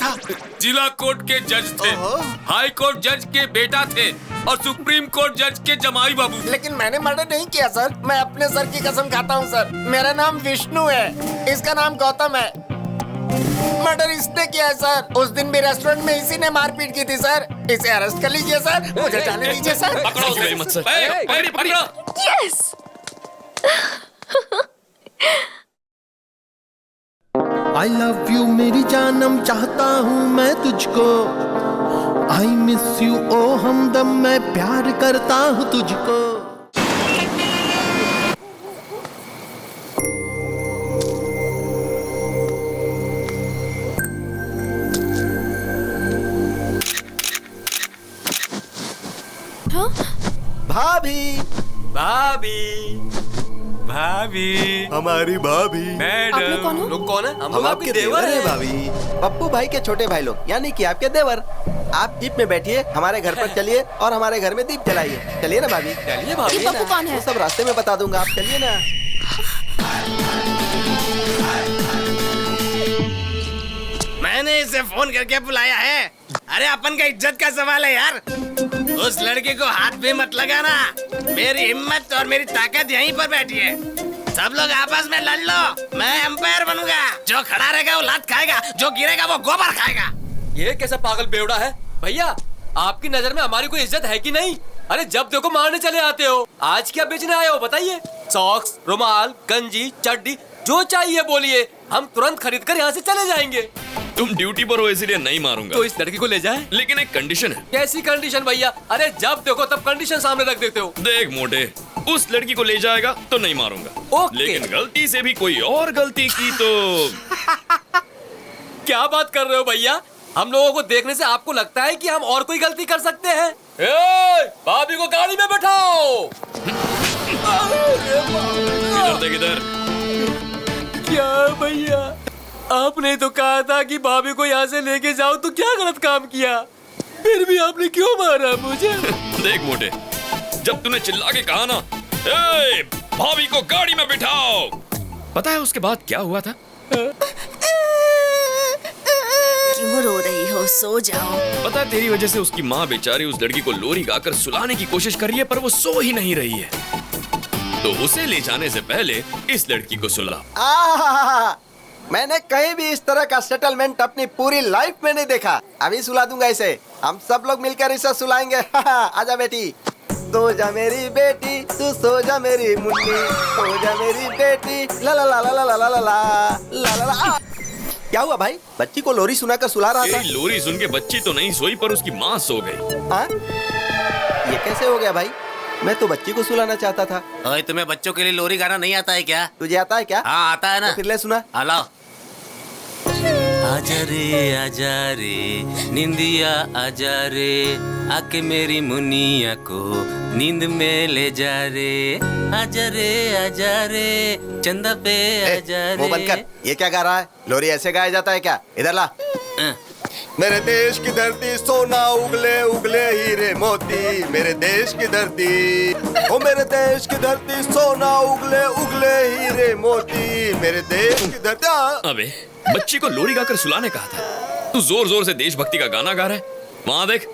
था। जिला कोर्ट के जज थे, हाई कोर्ट जज के बेटा थे और सुप्रीम कोर्ट जज के जमाई बाबू। लेकिन मैंने मर्डर नहीं किया सर। मैं अपने सर की कसम खाता हूँ सर। मेरा नाम विष्णु है, इसका नाम गौतम है। मर्डर इसने किया है सर। उस दिन भी रेस्टोरेंट में इसी ने मारपीट की थी सर। इसे अरेस्ट कर लीजिए सर। मुझे जाने दीजिए सर। पकड़ो उसे मत सर। पकड़ो। यस। I love you मेरी जानम, चाहता हूँ मैं तुझको। I miss you ओ हमदम, मैं प्यार करता हूँ तुझको। भाभी हमारी भाभी। आप लोग कौन हो? लोग कौन है? हम आपके देवर हैं भाभी। पप्पू भाई के छोटे भाई लोग, यानी कि आपके देवर। आप जीप में बैठिए, हमारे घर पर चलिए और हमारे घर में दीप जलाइए। चलिए ना भाभी। चलिए भाभी। ये पप्पू कौन है? वो सब रास्ते में बता दूंगा, आप चलिए ना। मैंने इसे फोन करके बुलाया है। अरे अपन का इज्जत का सवाल है यार। उस लड़के को हाथ भी मत लगाना। मेरी हिम्मत और मेरी ताकत यहीं पर बैठी है। सब लोग आपस में लड़ लो, मैं एम्पायर बनूंगा। जो खड़ा रहेगा वो लात खाएगा, जो गिरेगा वो गोबर खाएगा। ये कैसा पागल बेवड़ा है? भैया आपकी नजर में हमारी कोई इज्जत है कि नहीं? अरे जब देखो मारने चले आते हो। आज क्या बेचने आए हो बताइए? सॉक्स, रुमाल, गंजी, चड्डी, जो चाहिए बोलिए, हम तुरंत खरीद कर यहाँ से चले जाएंगे। तुम ड्यूटी पर हो इसलिए नहीं मारूंगा। तो इस लड़की को ले जाए। लेकिन एक कंडीशन है। कैसी कंडीशन भैया? अरे जब देखो तब कंडीशन सामने रख देते हो। देख मोटे, उस लड़की को ले जाएगा तो नहीं मारूंगा। ओके। लेकिन गलती से भी कोई और गलती की तो क्या बात कर रहे हो भैया? हम लोगों को देखने से आपको लगता है कि हम और कोई गलती कर सकते हैं? भाभी को गाड़ी में बैठाओ। किधर देख इधर। क्या भैया, आपने तो कहा था कि भाभी को यहाँ से लेके जाओ, तो क्या गलत काम किया? फिर भी आपने क्यों मारा मुझे? देख मोटे, जब तूने चिल्ला के कहा ना, ए, भाभी को गाड़ी में बिठाओ, पता है उसके बाद क्या हुआ था? क्यों रो रही हो? सो जाओ। पता है तेरी वजह से उसकी माँ बेचारी उस लड़की को लोरी गाकर सुलाने की कोशिश कर रही है, पर वो सो ही नहीं रही है। तो उसे ले जाने से पहले इस लड़की को सुला। मैंने कहीं भी इस तरह का सेटलमेंट अपनी पूरी लाइफ में नहीं देखा। अभी सुला दूंगा इसे। हम सब लोग मिलकर इसे सुलाएंगे। आजा बेटी, सो जा मेरी बेटी, तू सो जा मेरी मुन्नी, सो जा मेरी बेटी। ला ला ला ला ला ला ला ला ला ला ला। क्या हुआ भाई? बच्ची को लोरी सुनाकर सुला रहा था। लोरी सुन के बच्ची तो नहीं सोई, पर उसकी माँ सो गई। हाँ? ये कैसे हो गया भाई? मैं तो बच्ची को सुलाना चाहता था। ओए, तुम्हें बच्चों के लिए लोरी गाना नहीं आता है क्या? तुझे आता है क्या? हाँ आता है ना। तो फिर ले सुना। हेलो। आजा रे निंदिया आजा रे, आके मेरी मुनिया को नींद में ले जा रे। आजा रे चंदा पे आजा रे। वो बंद कर। ये क्या गा रहा है? लोरी ऐसे गाया जाता है क्या? इधर ला। मेरे देश की धरती सोना उगले उगले हीरे मोती, मेरे देश की धरती, ओ मेरे देश की धरती सोना उगले उगले हीरे मोती, मेरे देश की धरती। अबे बच्ची को लोरी गाकर सुलाने कहा था, तू जोर जोर से देशभक्ति का गाना गा रहा है। वहां देख।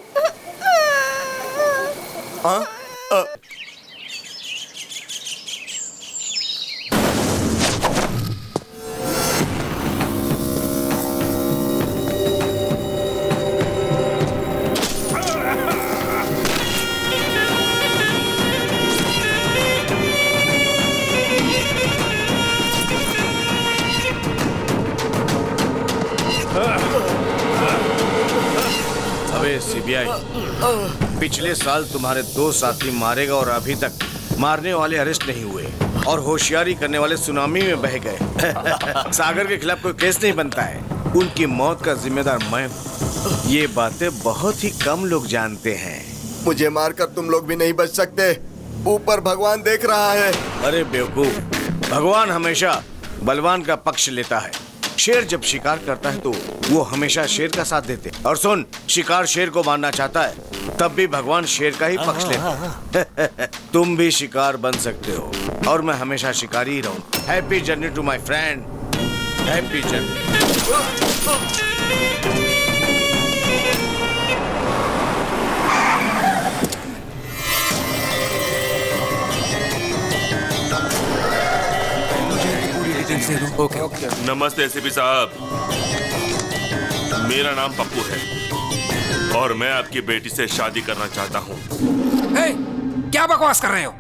सीबीआई, पिछले साल तुम्हारे 2 साथी मारे गए और अभी तक मारने वाले अरेस्ट नहीं हुए और होशियारी करने वाले सुनामी में बह गए। सागर के खिलाफ कोई केस नहीं बनता है, उनकी मौत का जिम्मेदार मैं हूँ। ये बातें बहुत ही कम लोग जानते हैं। मुझे मारकर तुम लोग भी नहीं बच सकते, ऊपर भगवान देख रहा है। अरे बेवकूफ, भगवान हमेशा बलवान का पक्ष लेता है। शेर जब शिकार करता है तो वो हमेशा शेर का साथ देते। और सुन, शिकार शेर को मारना चाहता है तब भी भगवान शेर का ही पक्ष लेते हैं। तुम भी शिकार बन सकते हो और मैं हमेशा शिकारी ही रहूं। Happy journey to my friend, happy journey. Okay. नमस्ते एसीपी साहब, मेरा नाम पप्पू है और मैं आपकी बेटी से शादी करना चाहता हूँ। क्या बकवास कर रहे हो?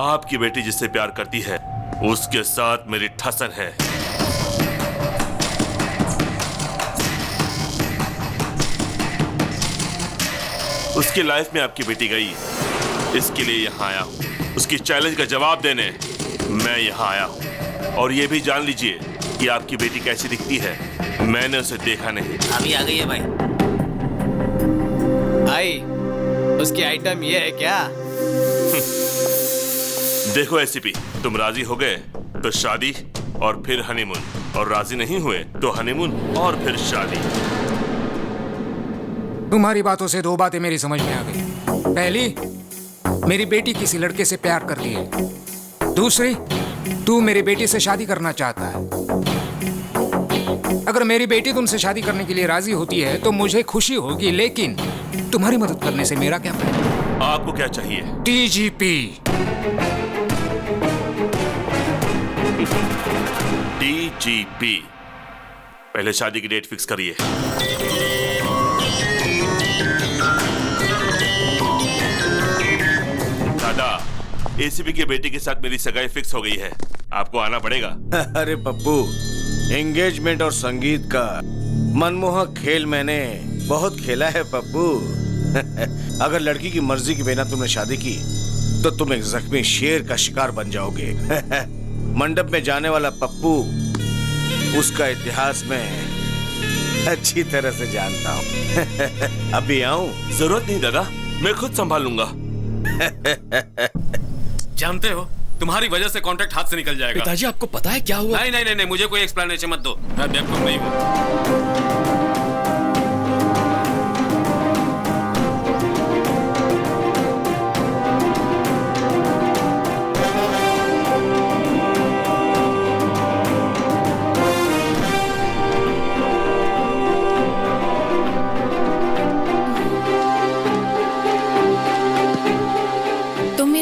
आपकी बेटी जिससे प्यार करती है उसके साथ मेरी ठसन है। उसकी लाइफ में आपकी बेटी गई, इसके लिए यहाँ आया हूँ। उसकी चैलेंज का जवाब देने मैं यहाँ आया हूँ। और ये भी जान लीजिए कि आपकी बेटी कैसी दिखती है, मैंने उसे देखा नहीं। अभी आ गई है भाई। भाई, उसकी आइटम ये है क्या? देखो एसीपी, तुम राजी हो गए तो शादी और फिर हनीमून, और राजी नहीं हुए तो हनीमून और फिर शादी। तुम्हारी बातों से 2 बातें मेरी समझ में आ गई। पहली, मेरी बेटी किसी लड़के से प्यार करती है। दूसरी, तू मेरी बेटी से शादी करना चाहता है। अगर मेरी बेटी तुमसे शादी करने के लिए राजी होती है तो मुझे खुशी होगी, लेकिन तुम्हारी मदद करने से मेरा क्या फायदा? आपको क्या चाहिए? डीजीपी। डीजीपी, पहले शादी की डेट फिक्स करिए। दादा, एसीपी की बेटी के साथ मेरी सगाई फिक्स हो गई है, आपको आना पड़ेगा। अरे पप्पू, एंगेजमेंट और संगीत का मनमोहक खेल मैंने बहुत खेला है पप्पू। अगर लड़की की मर्जी के बिना तुमने शादी की तो तुम एक जख्मी शेर का शिकार बन जाओगे। मंडप में जाने वाला पप्पू उसका इतिहास में अच्छी तरह से जानता हूँ। अभी आऊं? जरूरत नहीं दादा, मैं खुद संभाल लूंगा। जानते हो, तुम्हारी वजह से कॉन्ट्रैक्ट हाथ से निकल जाएगा। पिताजी, आपको पता है क्या हुआ? नहीं नहीं नहीं, मुझे कोई एक्सप्लेनेशन मत दो, मैं बेवकूफ नहीं हूँ।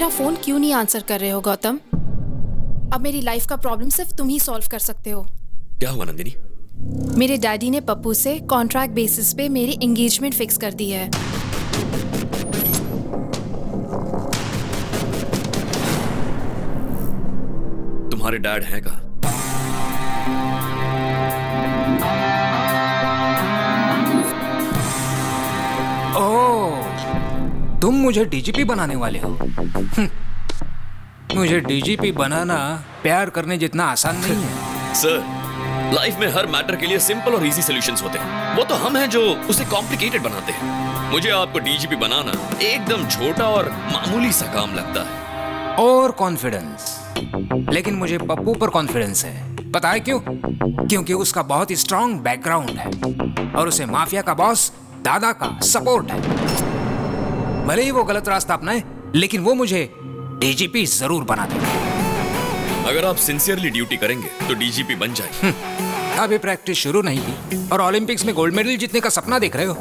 फोन क्यों नहीं आंसर कर रहे हो गौतम? अब मेरी लाइफ का प्रॉब्लम सिर्फ तुम ही सॉल्व कर सकते हो। क्या हुआ नंदिनी? मेरे डैडी ने पप्पू से कॉन्ट्रैक्ट बेसिस पे मेरी एंगेजमेंट फिक्स कर दी है। तुम्हारे डैड हैं कहाँ? तुम मुझे डीजीपी बनाने वाले हो? मुझे डीजीपी बनाना प्यार करने जितना आसान नहीं है। सर, लाइफ में हर मैटर के लिए सिंपल और इजी सॉल्यूशंस होते हैं। वो तो हम हैं जो उसे कॉम्प्लिकेटेड बनाते हैं। मुझे आपको डीजीपी बनाना एकदम छोटा और मामूली सा काम लगता है। और कॉन्फिडेंस, लेकिन मुझे पप्पू पर कॉन्फिडेंस है। पता है क्यों? क्योंकि उसका बहुत स्ट्रॉन्ग बैकग्राउंड है और उसे माफिया का बॉस दादा का सपोर्ट है। भले ही वो गलत रास्ता अपनाए, लेकिन वो मुझे डीजीपी जरूर बना देगा। अगर आप सिंसियरली ड्यूटी करेंगे तो डीजीपी बन जाएंगे। अभी प्रैक्टिस शुरू नहीं की और ओलंपिक्स में गोल्ड मेडल जीतने का सपना देख रहे हो।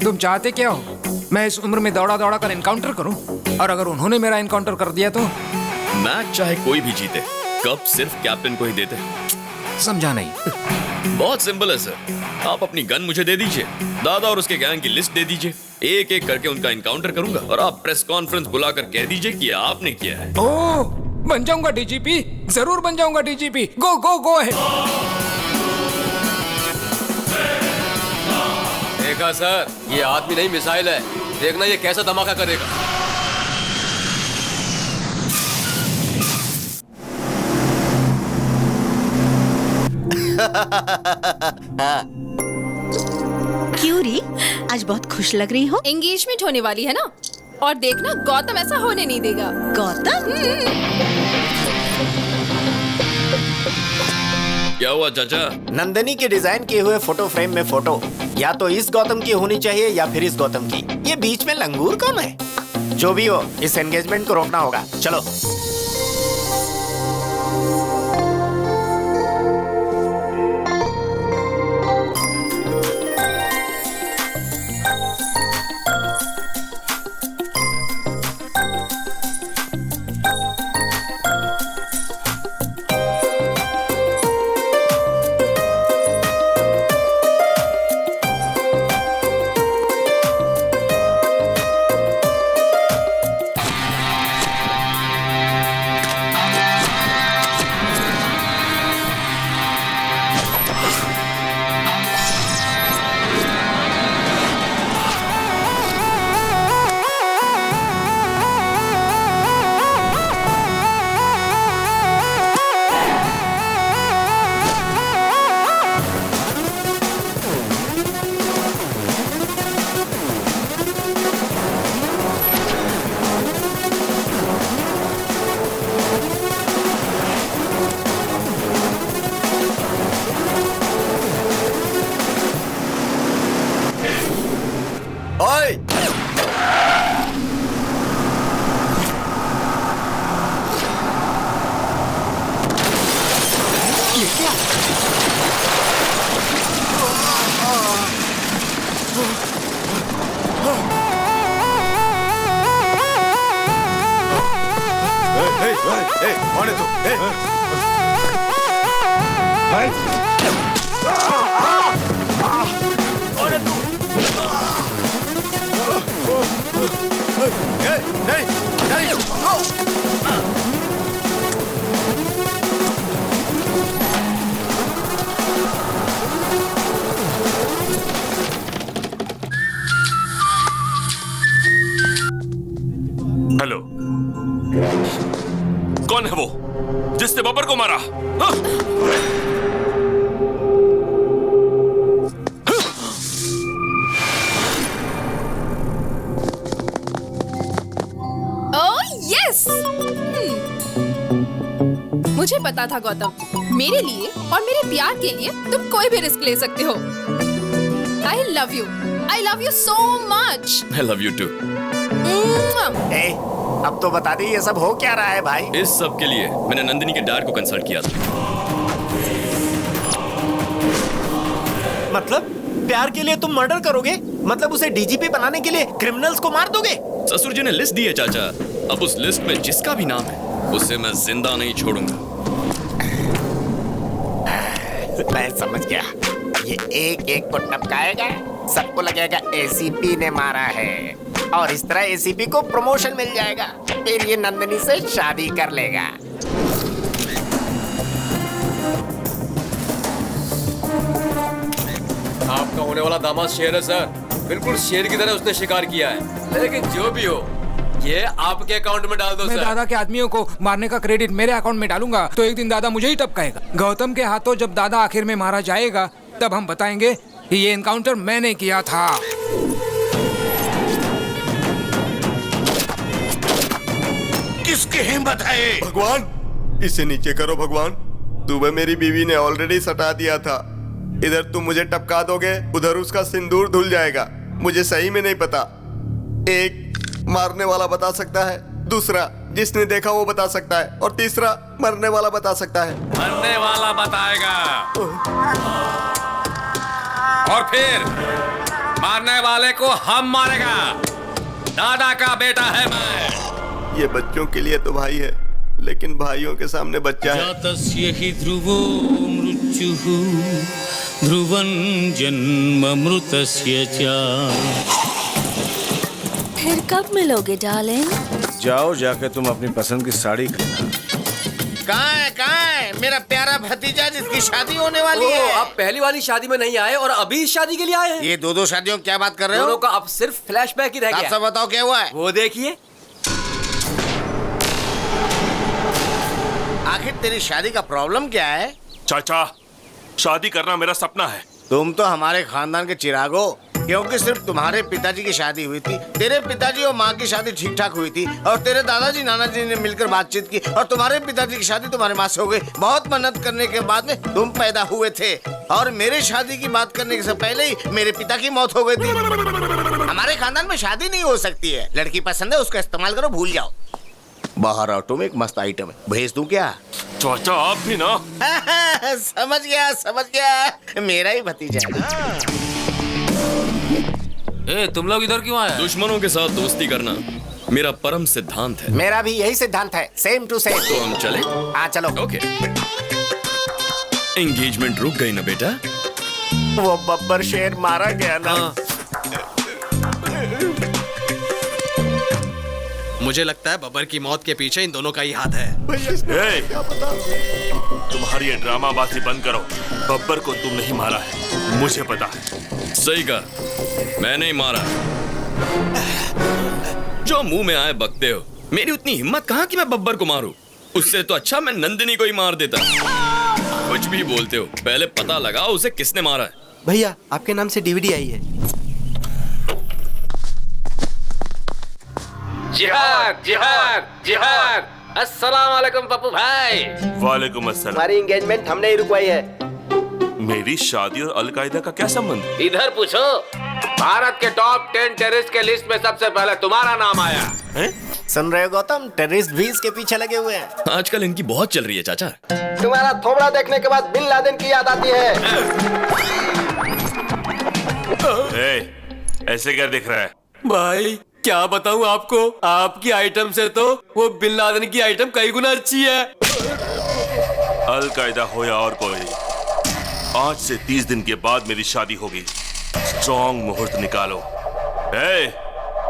तुम चाहते क्या हो? मैं इस उम्र में दौड़ा दौड़ा कर एनकाउंटर करूं? और अगर उन्होंने मेरा एनकाउंटर कर दिया तो? मैच चाहे कोई भी जीते, कप सिर्फ कैप्टन को ही देते। समझा नहीं। बहुत सिंपल है सर। आप अपनी गन मुझे दे दीजिए, दादा और उसके गैंग की लिस्ट दे दीजिए, एक एक करके उनका एनकाउंटर करूंगा और आप प्रेस कॉन्फ्रेंस बुलाकर कह दीजिए कि आपने किया है। ओह, बन जाऊंगा डीजीपी, जरूर बन जाऊंगा डीजीपी। गो गो गो है। देखा सर, ये आदमी नहीं मिसाइल है। देखना ये कैसा धमाका करेगा। क्यों री, आज बहुत खुश लग रही हो? एंगेजमेंट होने वाली है ना, और देखना गौतम ऐसा होने नहीं देगा। गौतम? क्या हुआ चाचा? नंदिनी के डिजाइन किए हुए फोटो फ्रेम में फोटो या तो इस गौतम की होनी चाहिए या फिर इस गौतम की। ये बीच में लंगूर कौन है? जो भी हो, इस एंगेजमेंट को रोकना होगा। चलो। हेलो, कौन है वो जिसने बब्बर को मारा? हाँ? मुझे पता था गौतम, मेरे लिए और मेरे प्यार के लिए तुम कोई भी रिस्क ले सकते हो। I love you so much. I love you too. अब तो बता दी ये सब हो क्या रहा है भाई? इस सब के लिए मैंने नंदिनी के डैड को कंसल्ट किया था। मतलब प्यार के लिए तुम मर्डर करोगे? मतलब उसे डीजीपी बनाने के लिए क्रिमिनल्स को मार दोगे? ससुर जी ने लिस्ट दी है चाचा। अब उस लिस्ट में जिसका भी नाम है उसे मैं जिंदा नहीं छोड़ूंगा। मैं समझ गया। ये एक एक को टपकाएगा, सबको लगेगा एसीपी ने मारा है, और इस तरह एसीपी को प्रमोशन मिल जाएगा। फिर ये नंदिनी से शादी कर लेगा। आपका होने वाला दामाद शेर है सर, बिल्कुल शेर की तरह उसने शिकार किया है। लेकिन जो भी हो, ये आपके अकाउंट में डाल दो मैं सर। दादा के आदमियों को मारने का क्रेडिट मेरे अकाउंट में डालूंगा तो एक दिन दादा मुझे ही टपकाएगा। गौतम के हाथों जब दादा आखिर में मारा जाएगा तब हम बताएंगे कि ये एनकाउंटर मैंने किया था। किसकी हिम्मत है? भगवान, इसे नीचे करो भगवान। सुबह मेरी बीवी ने ऑलरेडी सटा दिया था। इधर तुम मुझे टपका दोगे, उधर उसका सिंदूर धुल जाएगा। मुझे सही में नहीं पता। एक मारने वाला बता सकता है, दूसरा जिसने देखा वो बता सकता है, और तीसरा मरने वाला बता सकता है। मरने वाला बताएगा और फिर मारने वाले को हम मारेगा। दादा का बेटा है मैं। ये बच्चों के लिए तो भाई है, लेकिन भाइयों के सामने बच्चा है। जातस्य हि ध्रुवो मृत्युः ध्रुवं जन्ममृतस्य च। फिर कब मिलोगे डार्लिंग? जाओ जाके तुम अपनी पसंद की साड़ी खरीदो। कहाँ है मेरा प्यारा भतीजा जिसकी शादी होने वाली है? आप पहली वाली शादी में नहीं आए और अभी इस शादी के लिए आए हैं। ये दो शादियों की क्या बात कर रहे हो? दोनों का अब सिर्फ फ्लैशबैक ही रह गया। आप सब बताओ क्या हुआ है? वो देखिए। आखिर तेरी शादी का प्रॉब्लम क्या है? चाचा, शादी करना मेरा सपना है। तुम तो हमारे खानदान के चिराग हो, क्योंकि सिर्फ तुम्हारे पिताजी की शादी हुई थी, तेरे पिताजी और माँ की शादी ठीक ठाक हुई थी, और तेरे दादाजी नानाजी ने मिलकर बातचीत की, और तुम्हारे पिताजी की शादी तुम्हारे माँ से हो गई। बहुत मेहनत करने के बाद में तुम पैदा हुए थे, और मेरे शादी की बात करने से पहले ही मेरे पिता की मौत हो गई थी। हमारे खानदान में शादी नहीं हो सकती है। लड़की पसंद है, उसका इस्तेमाल करो, भूल जाओ। बाहर ऑटो में एक मस्त आइटम है, भेज दूं क्या? चाचा आप भी ना। समझ गया, मेरा ही भतीजा है ना। ए, तुम लोग इधर क्यों आए? दुश्मनों के साथ दोस्ती करना मेरा परम सिद्धांत है। मेरा भी यही सिद्धांत है, सेम टू सेम। तो हम चले? हाँ चलो। ओके। एंगेजमेंट रुक गई ना बेटा? वो बब्बर शेर मारा गया ना। मुझे लगता है बब्बर की मौत के पीछे इन दोनों का ही हाथ है। तुम्हारी ये ड्रामाबाजी बंद करो। बब्बर को तुम नहीं मारा है, मुझे पता है। सही कहा, मैं नहीं मारा। जो मुंह में आए बकते हो। मेरी उतनी हिम्मत कहाँ कि मैं बब्बर को मारूं? उससे तो अच्छा मैं नंदिनी को ही मार देता। कुछ भी बोलते हो, पहले पता लगाओ उसे किसने मारा है। भैया आपके नाम से डीवीडी आई है। जिहाद जिहाद जिहाद। अस्सलाम वालेकुम पप्पू भाई। वालेकुम अस्सलाम। हमारी एंगेजमेंट हमने ही रुकवाई है। मेरी शादी और अलकायदा का क्या संबंध? इधर पूछो। भारत के टॉप 10 टेररिस्ट के लिस्ट में सबसे पहले तुम्हारा नाम आया है? सुन रहे हो गौतम, टेररिस्ट भी इसके पीछे लगे हुए हैं। आजकल इनकी बहुत चल रही है चाचा। तुम्हारा थोबड़ा देखने के बाद बिन लादेन की याद आती है। ऐसे क्या दिख रहा है? भाई क्या बताऊं आपको, आपकी आइटम से तो वो बिन लादेन की आइटम कई गुना अच्छी है। अलकायदा हो या और कोई, आज से 30 दिन के बाद मेरी शादी होगी। स्ट्रॉन्ग मुहूर्त निकालो।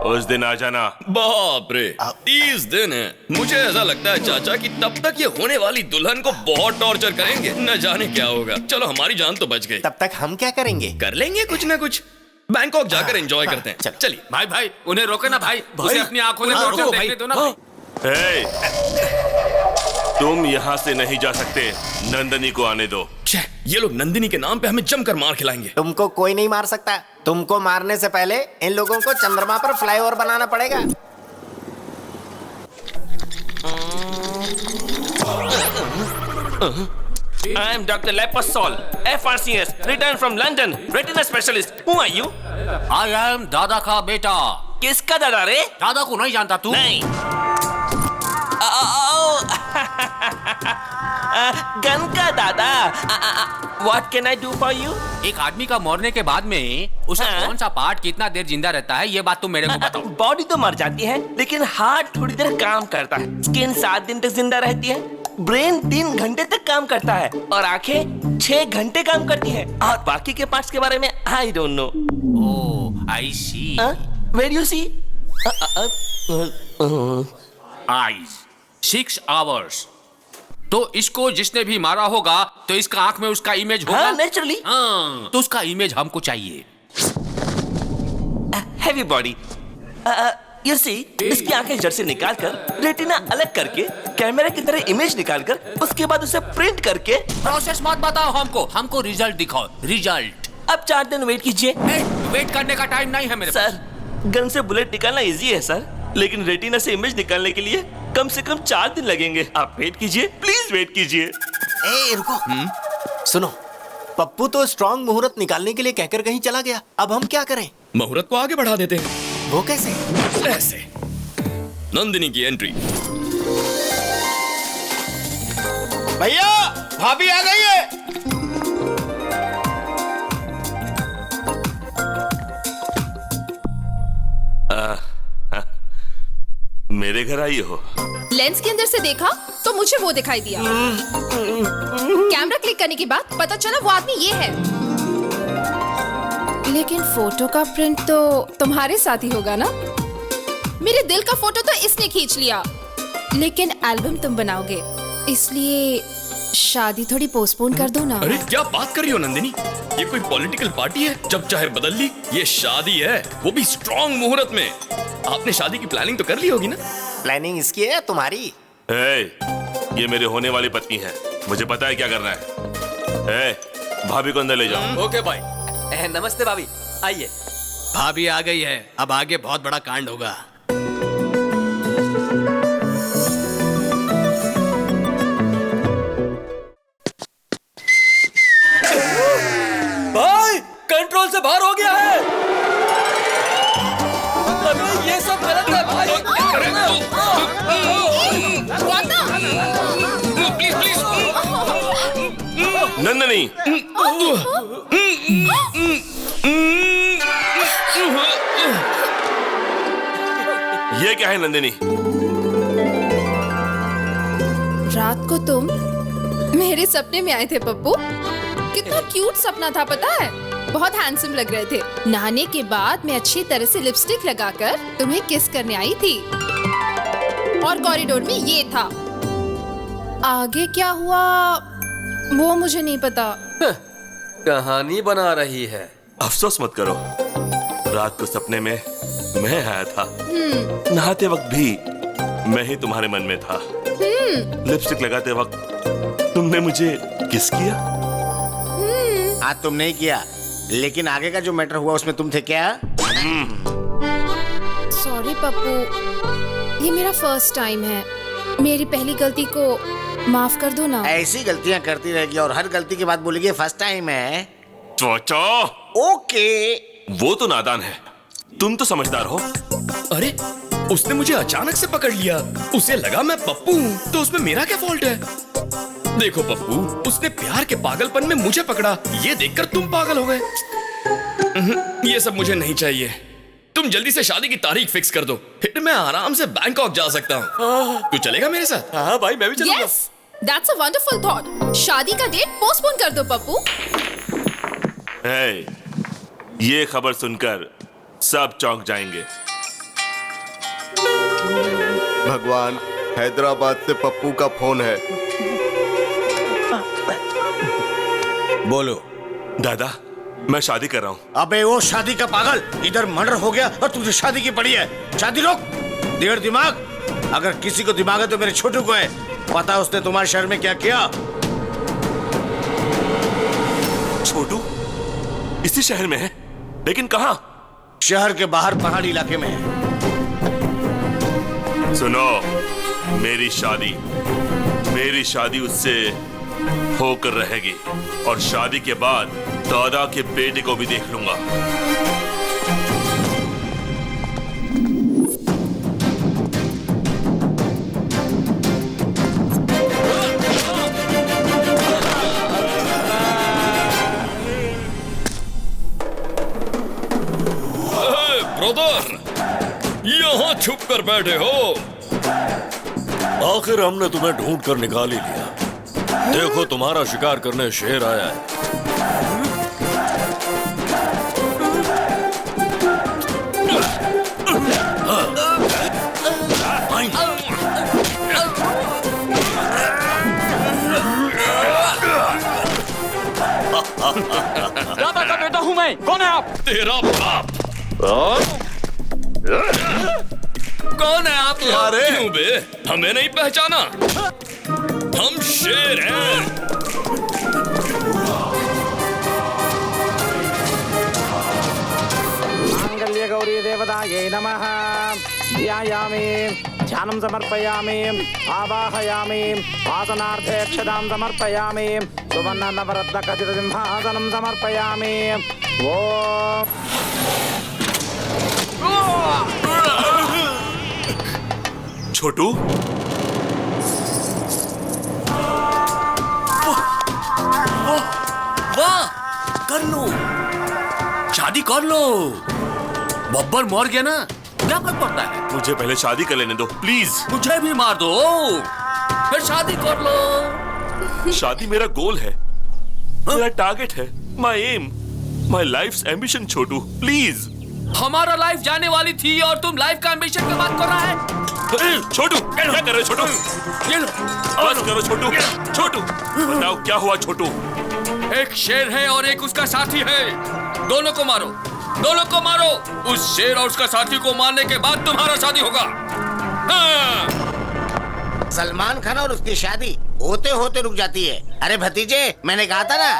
उस दिन आ जाना। बाप रे, 30 दिन है। मुझे ऐसा लगता है चाचा कि तब तक ये होने वाली दुल्हन को बहुत टॉर्चर करेंगे, न जाने क्या होगा। चलो हमारी जान तो बच गई। तब तक हम क्या करेंगे? कर लेंगे कुछ ना कुछ। बैंकॉक जाकर एंजॉय करते हैं। चलिए भाई भाई, उन्हें रोके ना भाई, उसे अपनी आंखों से टॉर्चर देखने दो ना भाई। तुम यहाँ से नहीं जा सकते, नंदनी को आने दो। ये लोग नंदिनी के नाम पे हमें जमकर मार खिलाएंगे। तुमको कोई नहीं मार सकता। तुमको मारने से पहले इन लोगों को चंद्रमा पर फ्लाईओवर बनाना पड़ेगा। I am Dr. Lepasol, FRCS, returned from London, retina specialist. Who are you? I am दादा का बेटा। किसका दादा रे? दादा को नहीं जानता तू? नहीं। गन का दादा। What can I do for you? एक आदमी का मरने के बाद में उसे कौन सा पार्ट कितना देर जिंदा रहता है, ये बात तुम मेरे को बताओ। बॉडी तो मर जाती है, लेकिन हार्ट थोड़ी देर काम करता है। स्किन 7 दिन तक जिंदा रहती है। ब्रेन 3 घंटे तक काम करता है, और आंखें 6 घंटे काम करती है। और बाकी के पार्ट्स के बारे में I don't know. Oh, I see. Where you see? Eyes 6 hours. तो इसको जिसने भी मारा होगा तो इसका आंख में उसका इमेज होगा। नेचुरली। हाँ, तो उसका इमेज हमको चाहिए। Heavy body. You see, इसकी आंखें जड़ से निकालकर रेटिना अलग करके कैमरे की तरह इमेज निकालकर उसके बाद उसे प्रिंट करके। प्रोसेस मत बताओ हमको रिजल्ट दिखाओ। रिजल्ट। अब 4 दिन वेट कीजिए। वेट करने का टाइम नहीं है मेरे पास। सर, गन से बुलेट निकालना इजी है सर, लेकिन रेटिना से इमेज निकालने के लिए कम से कम 4 दिन लगेंगे। आप वेट कीजिए, प्लीज वेट कीजिए। ए रुको। सुनो, पप्पू तो स्ट्रॉन्ग मुहूर्त निकालने के लिए कहकर कहीं चला गया। अब हम क्या करें? मुहूर्त को आगे बढ़ा देते हैं। वो कैसे? ऐसे। नंदिनी की एंट्री। भैया, भाभी आ गई है। मेरे घर आई हो? लेंस के अंदर से देखा तो मुझे वो दिखाई दिया। कैमरा क्लिक करने के बाद पता चला वो आदमी ये है। लेकिन फोटो का प्रिंट तो तुम्हारे साथ ही होगा ना? मेरे दिल का फोटो तो इसने खींच लिया, लेकिन एल्बम तुम बनाओगे, इसलिए शादी थोड़ी पोस्टपोन कर दो ना। अरे क्या बात कर रही हो नंदिनी? ये कोई पॉलिटिकल पार्टी है जब चाहे बदल ली? ये शादी है, वो भी स्ट्रॉन्ग मुहूर्त में। आपने शादी की प्लानिंग तो कर ली होगी ना? प्लानिंग इसकी है या तुम्हारी? ये मेरे होने वाली पत्नी है, मुझे पता है क्या करना है। भाभी को अंदर ले जाओ। ओके भाई। नमस्ते भाभी, आइए। भाभी आ गई है, अब आगे बहुत बड़ा कांड होगा। भाई कंट्रोल से बाहर हो गया है। अबे ये सब गलत है भाई। Please please. नंदिनी, ये क्या है नंदिनी? रात को तुम मेरे सपने में आए थे पप्पू। कितना क्यूट सपना था पता है? बहुत हैंडसम लग रहे थे। नहाने के बाद मैं अच्छी तरह से लिपस्टिक लगाकर तुम्हें किस करने आई थी, और कॉरिडोर में ये था। आगे क्या हुआ वो मुझे नहीं पता। कहानी बना रही है। अफसोस मत करो, रात को सपने में मैं आया था। नहाते वक्त भी मैं ही तुम्हारे मन में था। लिपस्टिक लगाते वक्त तुमने मुझे किस किया? हाँ, तुम नहीं किया, लेकिन आगे का जो मैटर हुआ उसमें तुम थे क्या? सॉरी पप्पू, ये मेरा फर्स्ट टाइम है। मेरी पहली गलती को माफ कर दो ना। ऐसी गलतियां करती रहेगी और हर गलती के बाद बोलेगी फर्स्ट टाइम है। चोचो। ओके। वो तो नादान है, तुम तो समझदार हो। अरे उसने मुझे अचानक से पकड़ लिया, उसे लगा मैं पप्पू हूँ, तो उसमें मेरा क्या फॉल्ट है? देखो पप्पू, उसने प्यार के पागलपन में मुझे पकड़ा, ये देखकर तुम पागल हो गए। ये सब मुझे नहीं चाहिए। तुम जल्दी से शादी की तारीख फिक्स कर दो, फिर मैं आराम से बैंकॉक जा सकता हूँ। तू चलेगा मेरे साथ? हाँ भाई, मैं भी चलूंगा। Yes, that's a wonderful thought. शादी का डेट पोस्टपोन कर दो पप्पू। ये खबर सुनकर सब चौंक जाएंगे। भगवान, हैदराबाद से पप्पू का फोन है। बोलो। दादा, मैं शादी कर रहा हूँ। अबे वो शादी का पागल, इधर मर्डर हो गया और तुझे शादी की पड़ी है। शादी रोक। डेढ़ दिमाग, अगर किसी को दिमाग है तो मेरे छोटू को है। पता उसने तुम्हारे शहर में क्या किया? छोटू इसी शहर में है, लेकिन कहाँ? शहर के बाहर पहाड़ी इलाके में है। सुनो, मेरी शादी उससे होकर रहेगी, और शादी के बाद दादा के बेटे को भी देख लूंगा। ब्रदर, यहाँ छुप कर बैठे हो? आखिर हमने तुम्हें ढूंढ कर निकाल ही लिया। देखो, तुम्हारा शिकार करने शेर आया है। दादा का बेटा हूँ मैं। कौन है आप? तेरा बाप। कौन है आप? क्यों बे? हमें नहीं पहचाना? हम शेर हैं। मांगल्य गौरी देवताये नमः। ध्यायामि ध्यानं समर्पयामि आवाहयामि आसनार्थे अक्षतां समर्पयामि सुवर्णनवरत्नखचितसिंहासनं समर्पयामि छोटू वाह कर लो, शादी कर लो। बब्बर मर गया ना, क्या फर्क पड़ता है? मुझे पहले शादी कर लेने दो प्लीज। मुझे भी मार दो, फिर शादी कर लो। शादी मेरा गोल है, मेरा टारगेट है, my aim, my life's ambition. Chhotu please. हमारा लाइफ जाने वाली थी और तुम लाइफ का एम्बिशन की बात कर रहा है? छोटू क्या कर रहे हो? छोटू ये लो, आवाज करो। छोटू छोटू बताओ क्या हुआ? छोटू एक शेर है और एक उसका साथी है, दोनों को मारो, दोनों को मारो। उस शेर और उसका साथी को मारने के बाद तुम्हारा शादी होगा। हाँ। सलमान खान और उसकी शादी होते होते रुक जाती है। अरे भतीजे, मैंने कहा था ना,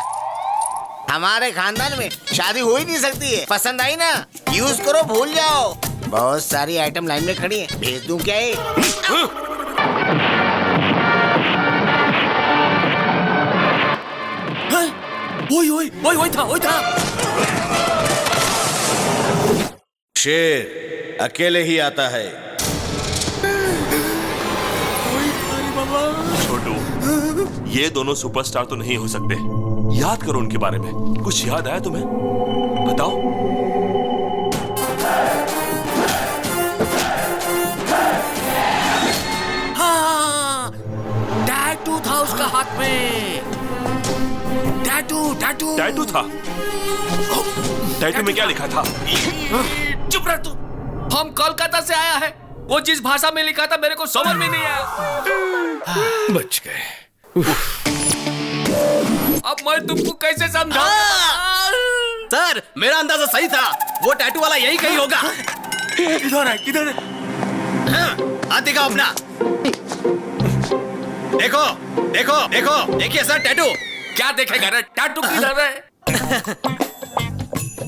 हमारे खानदान में शादी हो ही नहीं सकती है। पसंद आई ना, यूज करो, भूल जाओ। बहुत सारी आइटम लाइन में खड़ी है, भेज दूं क्या ये? वही था। शेर अकेले ही आता है। छोटू ये दोनों सुपरस्टार तो नहीं हो सकते। याद करो उनके बारे में। कुछ याद आया तुम्हें? बताओ। हाँ, टैटू था उसका हाथ में। टैटू था? टैटू में क्या लिखा था? चुप रह तू। हम कोलकाता से आया है, वो जिस भाषा में लिखा था मेरे को समझ में नहीं आया। बच गए। अब मैं तुमको कैसे समझाऊं? सर मेरा अंदाजा सही था, वो टैटू वाला यही कहीं होगा। किधर है? हाथ दिखाओ अपना। देखो देखो देखो, देखिए सर टैटू। क्या देखेगा रे? टैटू किधर है?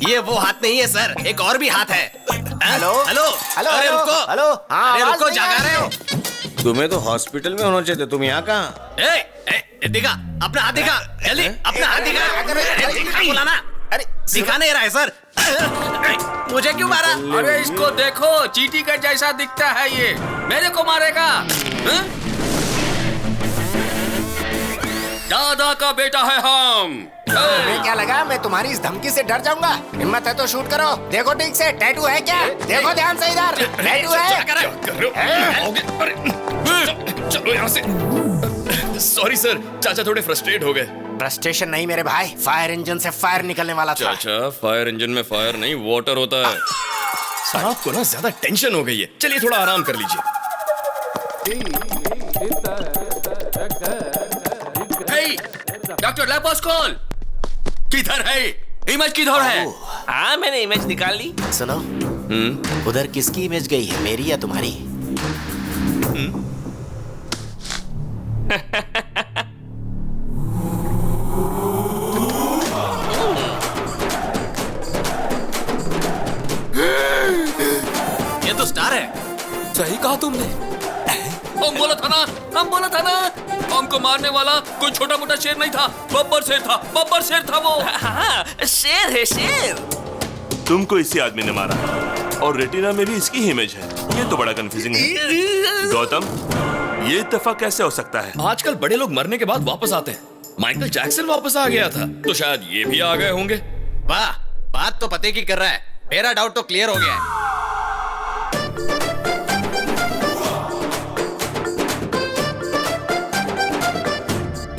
ये वो हाथ नहीं है सर, एक और भी हाथ है। हेलो हेलो हेलो, अरे रुको, हेलो। हाँ, अरे रुको, आवाज नहीं जागा आ रहे हो? तुम्हें तो हॉस्पिटल में होना चाहिए, तुम यहाँ कहाँ? दिखा अपना हाथ, दिखा जल्दी अपना हाथ दिखा। दिखा बोला ना, अरे दिखा नहीं रहा है सर। मुझे क्यों मारा? अरे इसको देखो, चींटी का जैसा दिखता है ये, मेरे को मारेगा? दादा का बेटा है हम। तुम्हें क्या लगा मैं तुम्हारी इस धमकी से डर जाऊंगा? हिम्मत है तो शूट करो। देखो ठीक से, टैटू है क्या? देखो ध्यान से इधर, टैटू है। चलो यहाँ से। सॉरी सर, चाचा थोड़े फ्रस्ट्रेट हो गए। फ्रस्ट्रेशन नहीं मेरे भाई, फायर इंजन से फायर निकलने वाला था। चाचा फायर इंजन में फायर नहीं, वाटर होता है। साहब को ना ज्यादा टेंशन हो गई है, चलिए थोड़ा आराम कर लीजिए। डॉक्टर लेपोस्कोल किधर है? इमेज किधर है? हाँ मैंने इमेज निकाल ली। सुनो, उधर किसकी इमेज गई है, मेरी या तुम्हारी? ये तो स्टार है। सही कहा तुमने। हम बोला था ना, हमको मारने वाला कोई छोटा मोटा शेर नहीं था, बब्बर शेर था वो। हाँ, शेर है शेर। तुमको इसी आदमी ने मारा और रेटिना में भी इसकी इमेज है। ये तो बड़ा कंफ्यूजिंग है। गौतम, ये इत्तेफाक कैसे हो सकता है? आजकल बड़े लोग मरने के बाद वापस आते हैं। माइकल जैक्सन वापस आ गया था, तो शायद ये भी आ गए होंगे। वाह, बात तो पते की कर रहा है। मेरा डाउट तो क्लियर हो गया है।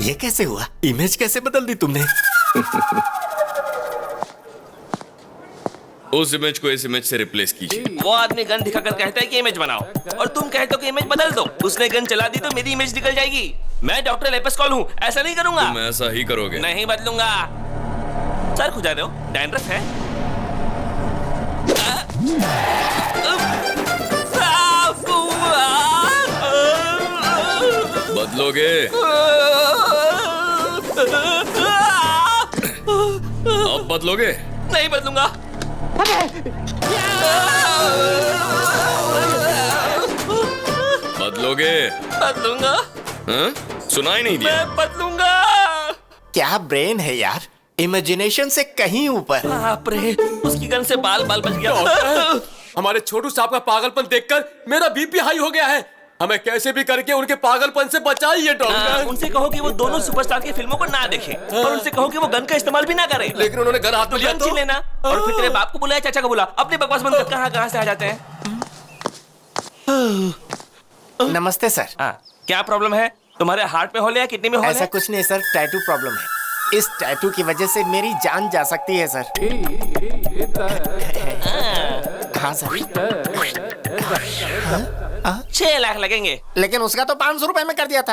ये कैसे हुआ? इमेज कैसे बदल दी तुमने? उस इमेज को इस इमेज से रिप्लेस कीजिए। वो आदमी गन दिखाकर कहता है कि इमेज बनाओ, और तुम कहते हो कि इमेज बदल दो। उसने गन चला दी तो मेरी इमेज निकल जाएगी। मैं डॉक्टर लेपेस्कॉल हूँ, ऐसा नहीं करूंगा। तुम ऐसा ही करोगे। नहीं बदलूंगा। सर खुजा दो, डैंड्रफ है। बदलोगे? अब बदलोगे? नहीं बदलूंगा। बदलोगे? बदलूंगा। हाँ? सुनाई नहीं दिया? मैं बदलूंगा। क्या ब्रेन है यार, इमेजिनेशन से कहीं ऊपर। बाप रे, उसकी गन से बाल बाल बच गया। हमारे छोटू साहब का पागलपन देखकर मेरा बीपी हाई हो गया है। हमें कैसे भी करके उनके पागलपन से बचाइए डॉक्टर। उनसे कहो कि वो दोनों सुपरस्टार की फिल्मों को ना देखें और उनसे कहो कि वो गन का इस्तेमाल भी ना करें। लेकिन उन्होंने गन हाथ में लिया तो लेना और फिर तेरे बाप को बुलाया, चाचा को बुला। अपने बकवास बंद कर, कहां से आ जाते हैं। नमस्ते सर। क्या प्रॉब्लम है? तुम्हारे हार्ट में होल है या किडनी में होल है? ऐसा कुछ नहीं सर, टैटू प्रॉब्लम है। इस टैटू की वजह से मेरी जान जा सकती है सर। हाँ सर। 6 लाख लगेंगे। लेकिन उसका तो 500 रुपए में कर दिया था।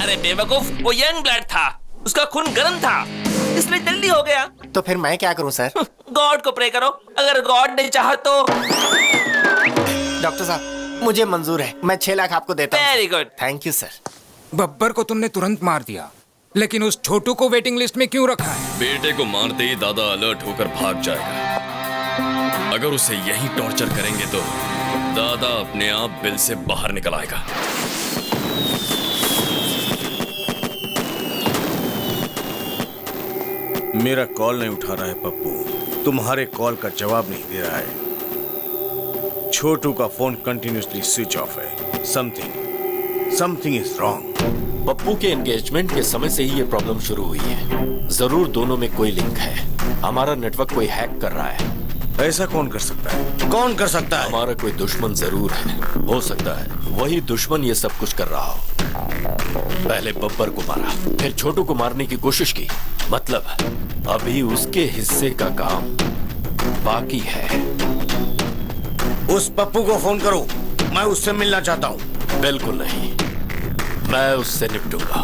अरे बेवकूफ, वो यंग ब्लड था, उसका खून गर्म था, इसलिए जल्दी हो गया। तो फिर मैं क्या करूं सर? गॉड को प्रे करो, अगर गॉड ने चाहा तो। डॉक्टर साहब मुझे मंजूर है, मैं 6 लाख आपको देता हूं। Very good. Thank you sir. Babbar को तुमने तुरंत मार दिया, लेकिन उस छोटू को वेटिंग लिस्ट में क्यों रखा है? बेटे को मारते ही दादा अलर्ट होकर भाग जाएगा। अगर उसे यही टॉर्चर करेंगे तो दादा अपने आप बिल से बाहर निकल आएगा। मेरा कॉल नहीं उठा रहा है पप्पू, तुम्हारे कॉल का जवाब नहीं दे रहा है। छोटू का फोन कंटिन्यूसली स्विच ऑफ है। Something is wrong. पप्पू के एंगेजमेंट के समय से ही ये प्रॉब्लम शुरू हुई है। जरूर दोनों में कोई लिंक है। हमारा नेटवर्क कोई हैक कर रहा है। ऐसा कौन कर सकता है? कौन कर सकता है? हमारा कोई दुश्मन जरूर है। हो सकता है वही दुश्मन ये सब कुछ कर रहा हो। पहले बब्बर को मारा, फिर छोटू को मारने की कोशिश की। मतलब अभी उसके हिस्से का काम बाकी है। उस पप्पू को फोन करो, मैं उससे मिलना चाहता हूँ। बिल्कुल नहीं, मैं उससे निपटूंगा।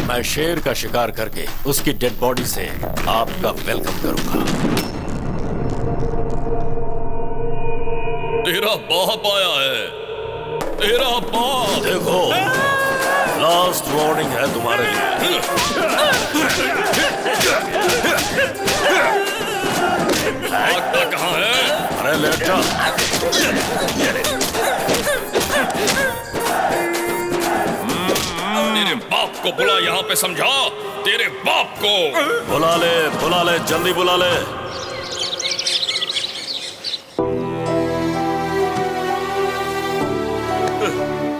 मैं शेर का शिकार करके उसकी डेड बॉडी से आपका वेलकम करूंगा। तेरा बाप आया है, तेरा बाप। देखो, लास्ट वार्निंग है तुम्हारे लिए। भागता कहाँ है? अरे लेट जा। तेरे बाप को बुला, यहाँ पे समझा। तेरे बाप को बुला ले, जल्दी बुला ले।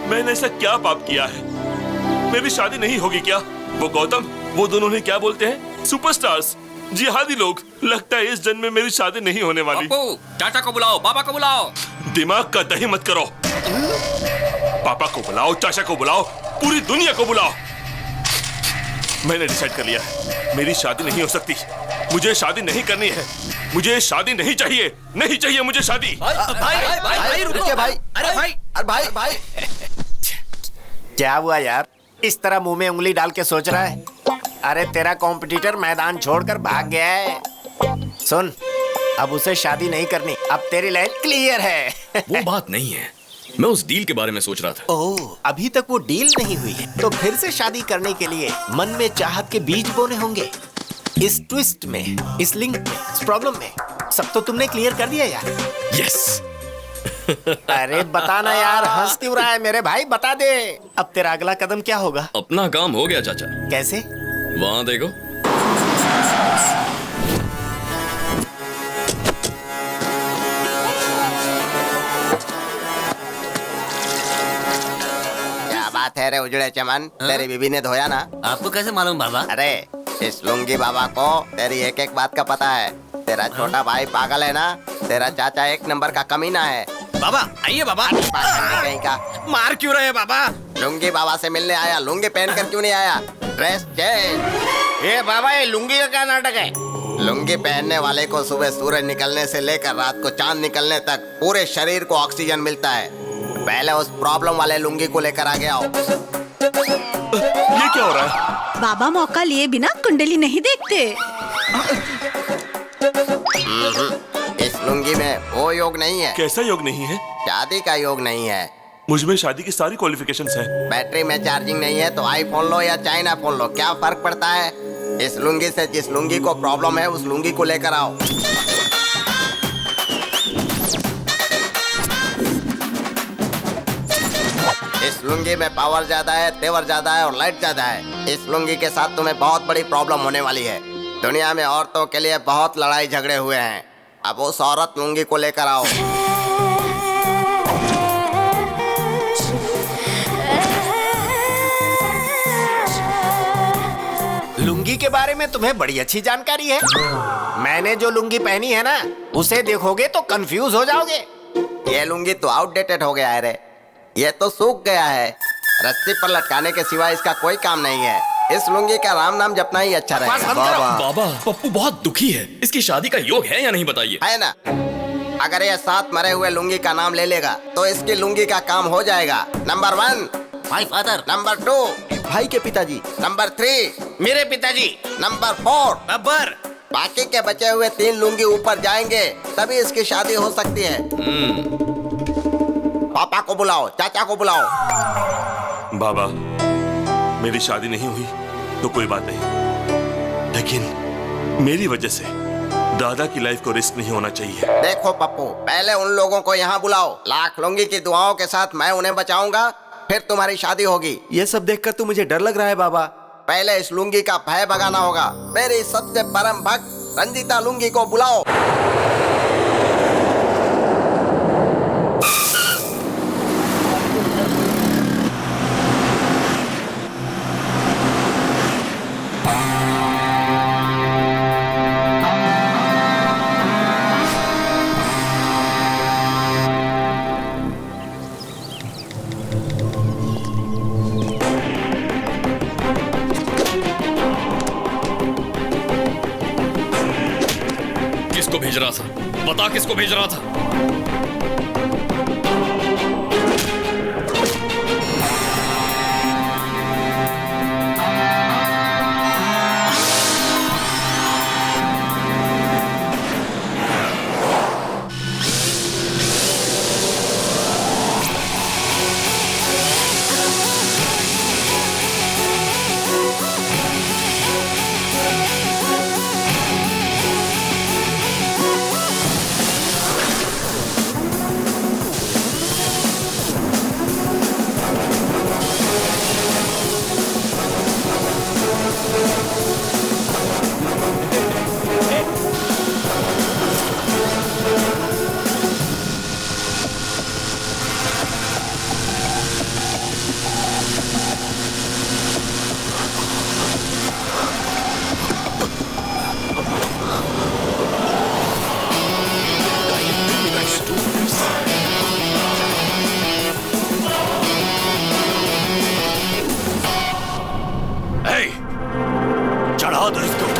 मैंने ऐसा क्या पाप किया है? मेरी शादी नहीं होगी क्या? वो गौतम, वो दोनों ने क्या बोलते हैं? सुपरस्टार्स, जिहादी लोग। लगता है इस जन्म में मेरी शादी नहीं होने वाली। चाचा को बुलाओ, बाबा को बुलाओ। दिमाग का दही मत करो। पापा को बुलाओ, चाचा को बुलाओ, पूरी दुनिया को बुलाओ। मैंने डिसाइड कर लिया है, मेरी शादी नहीं हो सकती। मुझे शादी नहीं करनी है। मुझे शादी नहीं चाहिए, नहीं चाहिए मुझे शादी। भाई रुकिए भाई। अरे भाई क्या हुआ यार, इस तरह मुंह में उंगली डाल के सोच रहा है? अरे तेरा कॉम्पिटिटर मैदान छोड़कर भाग गया है। सुन, अब उसे शादी नहीं करनी, अब तेरी लाइन क्लियर है। वो बात नहीं है, मैं उस डील के बारे में सोच रहा था। ओह, अभी तक वो डील नहीं हुई है, तो फिर से शादी करने के लिए मन में चाहत के बीज बोने होंगे। इस ट्विस्ट में, इस लिंक में, इस प्रॉब्लम में सब तो तुमने क्लियर कर दिया यार। यस। अरे बताना यार, हंस क्यों रहा है मेरे भाई, बता दे। अब तेरा अगला कदम क्या होगा? अपना काम हो गया चाचा। कैसे? वहां देखो। क्या बात है रे उजड़े चमन, तेरी बीबी ने धोया ना? आपको कैसे मालूम बाबा? अरे इस लुंगी बाबा को तेरी एक एक बात का पता है। तेरा छोटा भाई पागल है ना? तेरा चाचा एक नंबर का कमीना है। बाबा आइए बाबा। कहीं का मार क्यों रहे बाबा? लुंगी बाबा से मिलने आया, लुंगी पहन कर क्यों नहीं आया? Dress change. ये बाबा, ये लुंगी का क्या नाटक है? लुंगी पहनने वाले को सुबह सूरज निकलने से लेकर रात को चांद निकलने तक पूरे शरीर को ऑक्सीजन मिलता है। पहले उस प्रॉब्लम वाले लुंगी को लेकर आ गया हो। ये क्या हो रहा है? बाबा मौका लिए बिना कुंडली नहीं देखते। इस लुंगी में वो योग नहीं है। कैसा योग नहीं है? शादी का योग नहीं है। मुझ में शादी की सारी क्वालिफिकेशंस हैं। बैटरी में चार्जिंग नहीं है तो आईफोन लो या चाइना फोन लो, क्या फर्क पड़ता है? इस लुंगी से जिस लुंगी को प्रॉब्लम है उस लुंगी को लेकर आओ। इस इस लुंगी में पावर ज्यादा है, तेवर ज्यादा है और लाइट ज्यादा है। इस लुंगी के साथ तुम्हें बहुत बड़ी प्रॉब्लम होने वाली है। दुनिया में औरतों के लिए बहुत लड़ाई झगड़े हुए हैं। अब उस औरत लुंगी को लेकर आओ। लुंगी के बारे में तुम्हें बड़ी अच्छी जानकारी है। मैंने जो लुंगी पहनी है ना, उसे देखोगे तो कंफ्यूज हो जाओगे। ये लुंगी तो आउटडेटेड हो गया है रे। ये तो सूख गया है। रस्सी पर लटकाने के सिवा इसका कोई काम नहीं है। इस लुंगी का राम नाम जपना ही अच्छा रहेगा। बाबा, पप्पू बहुत दुखी है। इसकी शादी का योग है या नहीं बताइए? है ना। अगर ये 7 मरे हुए लुंगी का नाम ले लेगा तो इसकी लुंगी का काम हो जाएगा। Number 1 my father. नंबर 2 भाई के पिताजी। नंबर 3 मेरे पिताजी। नंबर 4 बब्बर। बाकी के बचे हुए 3 लुंगी ऊपर जाएंगे तभी इसकी शादी हो सकती है। पापा को बुलाओ, चाचा को बुलाओ। बाबा, मेरी शादी नहीं हुई तो कोई बात नहीं, लेकिन मेरी वजह से दादा की लाइफ को रिस्क नहीं होना चाहिए। देखो पप्पू, पहले उन लोगों को यहाँ बुलाओ। लाख लुंगी की दुआओं के साथ मैं उन्हें बचाऊंगा, फिर तुम्हारी शादी होगी। ये सब देखकर तो मुझे डर लग रहा है बाबा। पहले इस लुंगी का भय भगाना होगा। मेरी सबसे परम भक्त रंजीता लुंगी को बुलाओ। किसको भेज रहा था? बता किसको भेज रहा था? चढ़ा दो इसको।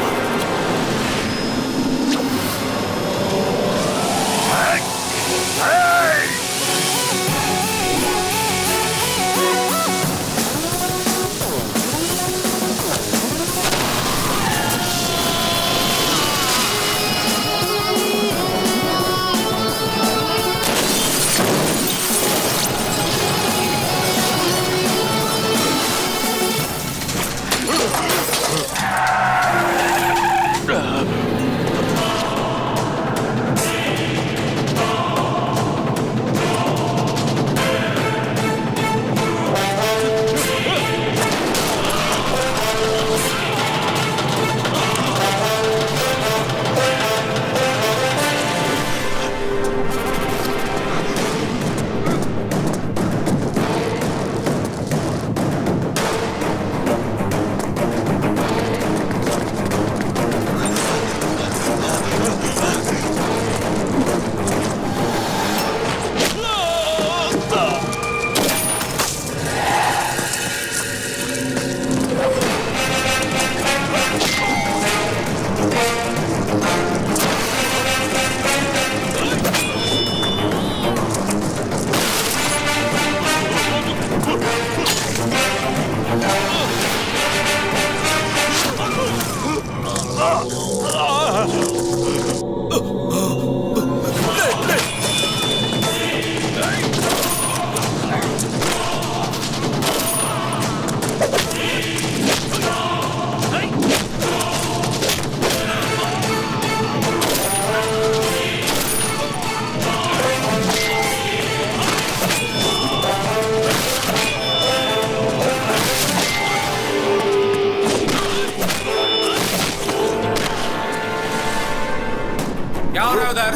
क्या हो रहा है उधर?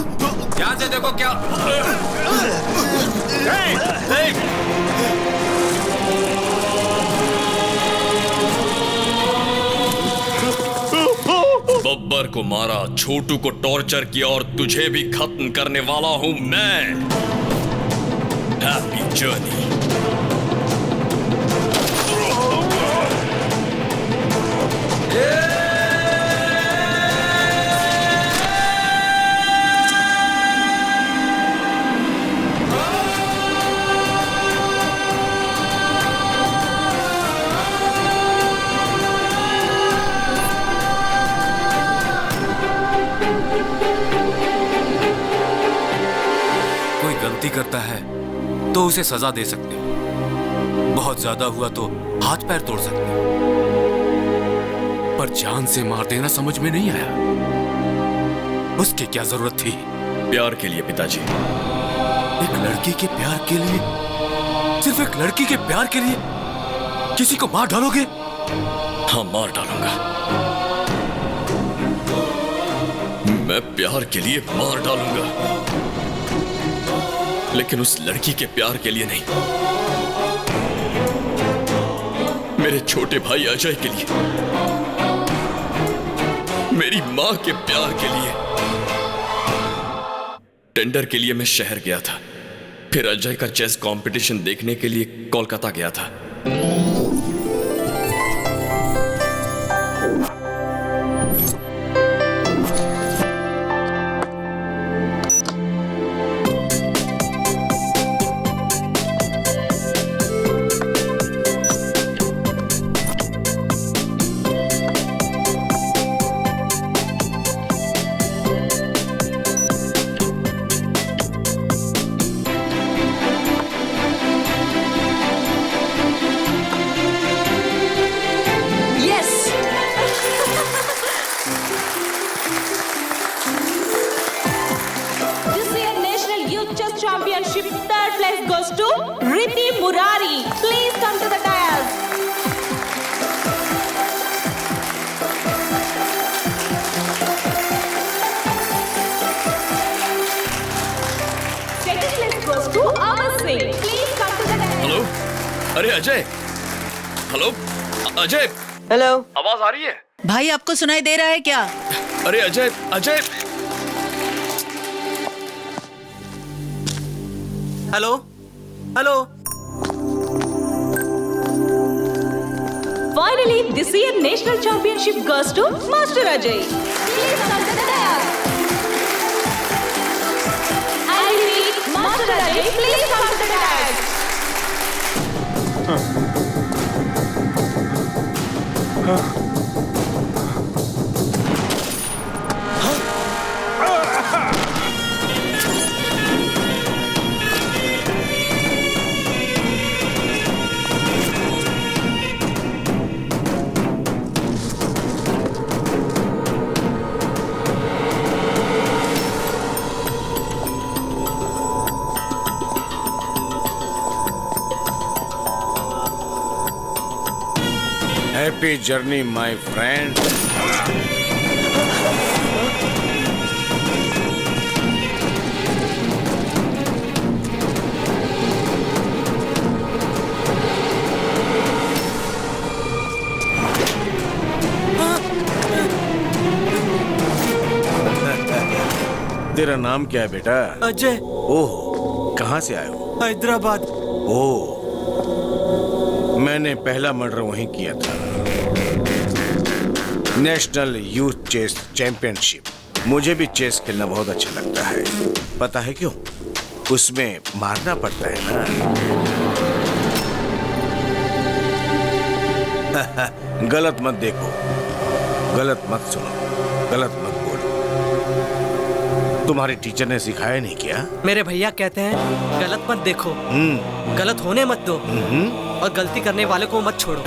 ध्यान से देखो क्या। बब्बर को मारा, छोटू को टॉर्चर किया और तुझे भी खत्म करने वाला हूं मैं। Happy journey. गलती करता है तो उसे सजा दे सकते हो, बहुत ज्यादा हुआ तो हाथ पैर तोड़ सकते हो, पर जान से मार देना समझ में नहीं आया। उसकी क्या जरूरत थी? प्यार के लिए पिताजी। एक लड़की के प्यार के लिए, सिर्फ एक लड़की के प्यार के लिए किसी को मार डालोगे? हाँ, मार डालूंगा। मैं प्यार के लिए मार डालूंगा, लेकिन उस लड़की के प्यार के लिए नहीं। मेरे छोटे भाई अजय के लिए, मेरी मां के प्यार के लिए। टेंडर के लिए मैं शहर गया था, फिर अजय का चेस कंपटीशन देखने के लिए कोलकाता गया था। हेलो, अरे अजय। हेलो अजय। हेलो, आवाज आ रही है? भाई आपको सुनाई दे रहा है क्या? अरे Ajay, Ajay. Hello, hello. Finally, this year national championship goes to Master Ajay. Please come to the dais. I repeat, Master Ajay, please come to the dais. Happy journey my friend. तेरा नाम क्या है बेटा? अजय। ओह, कहाँ से आए हो? हैदराबाद। ओह, मैंने पहला मर्डर वहीं किया था। National youth chess championship. मुझे भी चेस खेलना बहुत अच्छा लगता है। पता है क्यों? उसमें मारना पड़ता है ना। गलत मत देखो, गलत मत सुनो, गलत मत बोलो। तुम्हारे टीचर ने सिखाया नहीं क्या? मेरे भैया कहते हैं गलत मत देखो, गलत होने मत दो, और गलती करने वाले को मत छोड़ो।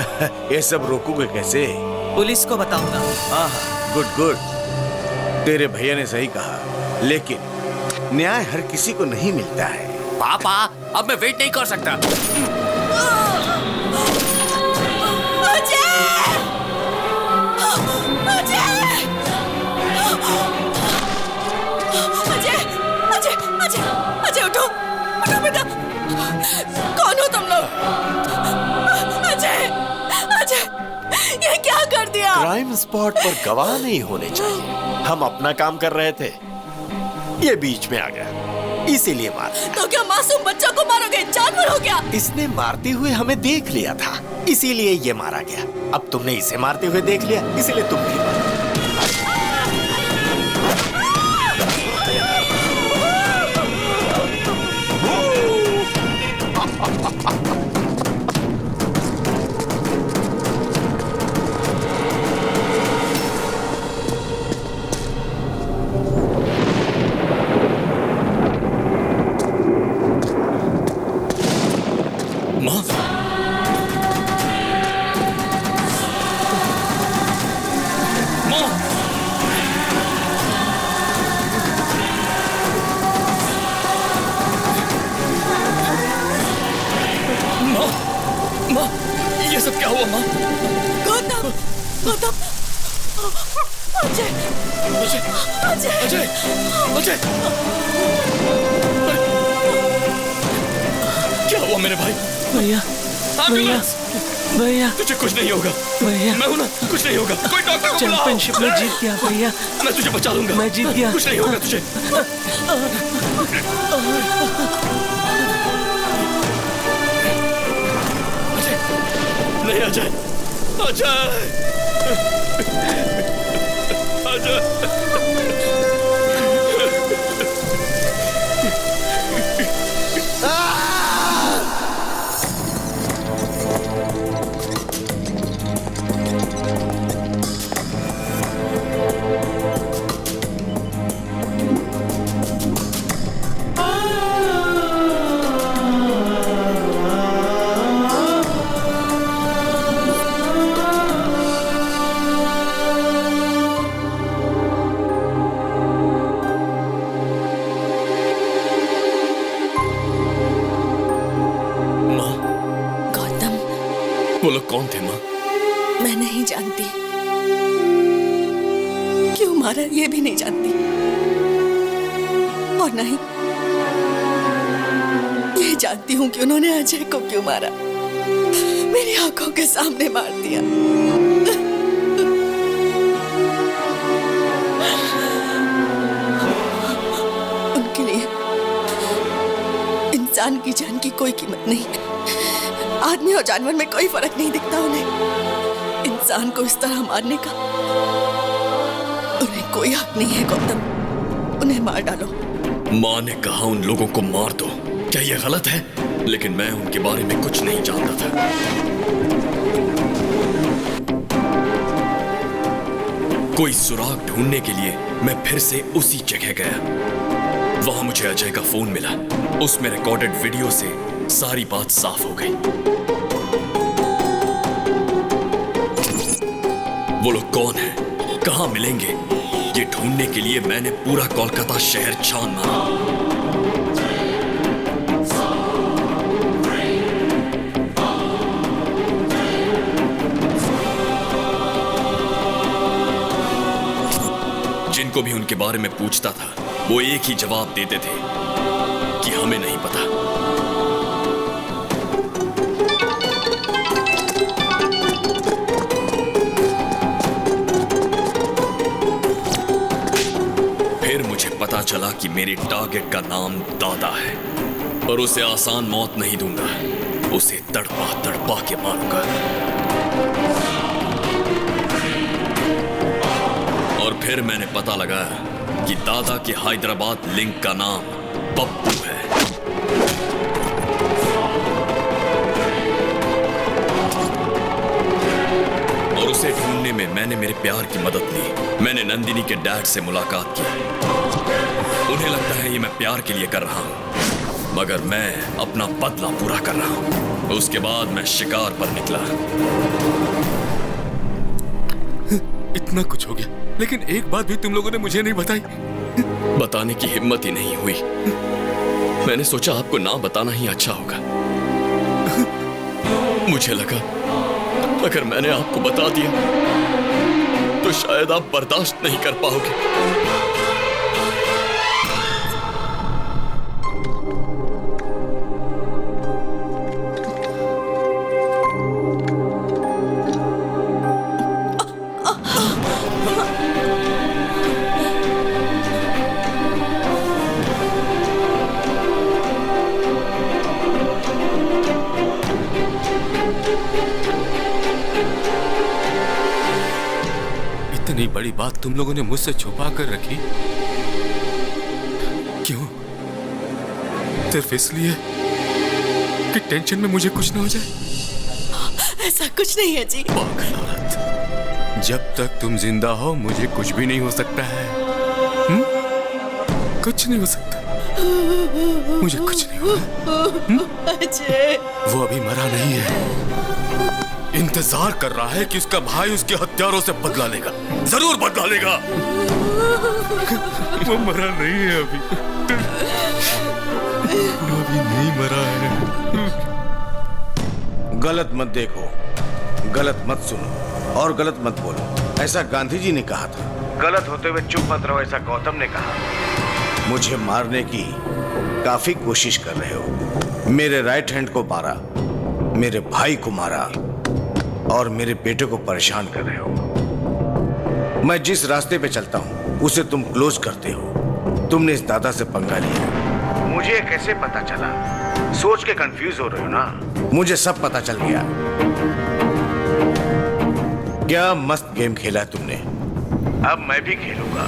ये सब रोकोगे कैसे? पुलिस को बताऊंगा। गुड गुड, तेरे भैया ने सही कहा, लेकिन न्याय हर किसी को नहीं मिलता है। पापा, अब मैं वेट नहीं कर सकता। क्राइम स्पॉट पर गवाह नहीं होने चाहिए। हम अपना काम कर रहे थे, ये बीच में आ गया, इसीलिए मारा। तो क्या मासूम बच्चों को मारोगे? जानवर हो गया। इसने मारते हुए हमें देख लिया था, इसीलिए ये मारा गया। अब तुमने इसे मारते हुए देख लिया, इसीलिए तुम भी मारा। ये सब क्या हुआ माँ? गौतम, गौतम, अजय, अजय, अजय, अजय, अजय, क्या हुआ मेरे भाई? भैया, भैया, भैया, तुझे कुछ नहीं होगा। भैया, मैं हूं ना, कुछ नहीं होगा। कोई डॉक्टर को बुलाओ। चैंपियनशिप में जीत गया भैया। मैं तुझे बचा लूंगा। मैं जीत गया। कुछ नहीं होगा तुझे। नहीं अजय, अजय, अजय, वो लोग कौन थे माँ? मैं नहीं जानती, क्यों मारा ये भी नहीं जानती, और नहीं ये जानती हूँ कि उन्होंने अजय को क्यों मारा। मेरी आंखों के सामने मार दिया। उनके लिए इंसान की जान की कोई कीमत नहीं। आदमी और जानवर में कोई फर्क नहीं दिखता उन्हें। इंसान को इस तरह मारने का उन्हें कोई हक नहीं है। गौतम, उन्हें मार डालो। माँ ने कहा उन लोगों को मार दो। क्या ये गलत है? लेकिन मैं उनके बारे में कुछ नहीं जानता था। कोई सुराग ढूंढने के लिए मैं फिर से उसी जगह गया। वहां मुझे अजय का फोन मिला। उसमें रिकॉर्डेड वीडियो से सारी बात साफ हो गई। वो लोग कौन हैं? कहां मिलेंगे? ये ढूंढने के लिए मैंने पूरा कोलकाता शहर छान मारा। जिनको भी उनके बारे में पूछता था, वो एक ही जवाब देते थे कि हमें नहीं पता। फिर मुझे पता चला कि मेरे टारगेट का नाम दादा है, और उसे आसान मौत नहीं दूंगा। उसे तड़पा तड़पा के मारूंगा। और फिर मैंने पता लगाया कि दादा के हैदराबाद लिंक का नाम पप्पू है। और उसे ढूंढने में मैंने मेरे प्यार की मदद ली। मैंने नंदिनी के डैड से मुलाकात की। उन्हें लगता है ये मैं प्यार के लिए कर रहा हूं, मगर मैं अपना बदला पूरा कर रहा हूं। उसके बाद मैं शिकार पर निकला। इतना कुछ हो गया, लेकिन एक बात भी तुम लोगों ने मुझे नहीं बताई। बताने की हिम्मत ही नहीं हुई। मैंने सोचा आपको ना बताना ही अच्छा होगा। मुझे लगा अगर मैंने आपको बता दिया तो शायद आप बर्दाश्त नहीं कर पाओगे। इतनी बड़ी बात तुम लोगों ने मुझसे छुपा कर रखी, क्यों? सिर्फ इसलिए कि टेंशन में मुझे कुछ ना हो जाए? ऐसा कुछ नहीं है जी। पागल औरत, जब तक तुम जिंदा हो मुझे कुछ भी नहीं हो सकता है। कुछ नहीं हो सकता, मुझे कुछ नहीं होगा। अजय, वो अभी मरा नहीं है, इंतजार कर रहा है कि उसका भाई उसके हत्यारों से बदला लेगा, जरूर बदला लेगा। वो मरा नहीं है अभी, वो अभी नहीं मरा है। गलत मत देखो, गलत मत सुनो और गलत मत बोलो, ऐसा गांधी जी ने कहा था। गलत होते हुए चुप मत रहो, ऐसा गौतम ने कहा। मुझे मारने की काफी कोशिश कर रहे हो। मेरे राइट हैंड को मारा, मेरे भाई को मारा और मेरे बेटे को परेशान कर रहे हो। मैं जिस रास्ते पे चलता हूं उसे तुम क्लोज करते हो। तुमने इस दादा से पंगा लिया। मुझे कैसे पता चला? सोच के कंफ्यूज हो रहे हो ना? मुझे सब पता चल गया। क्या मस्त गेम खेला है तुमने। अब मैं भी खेलूंगा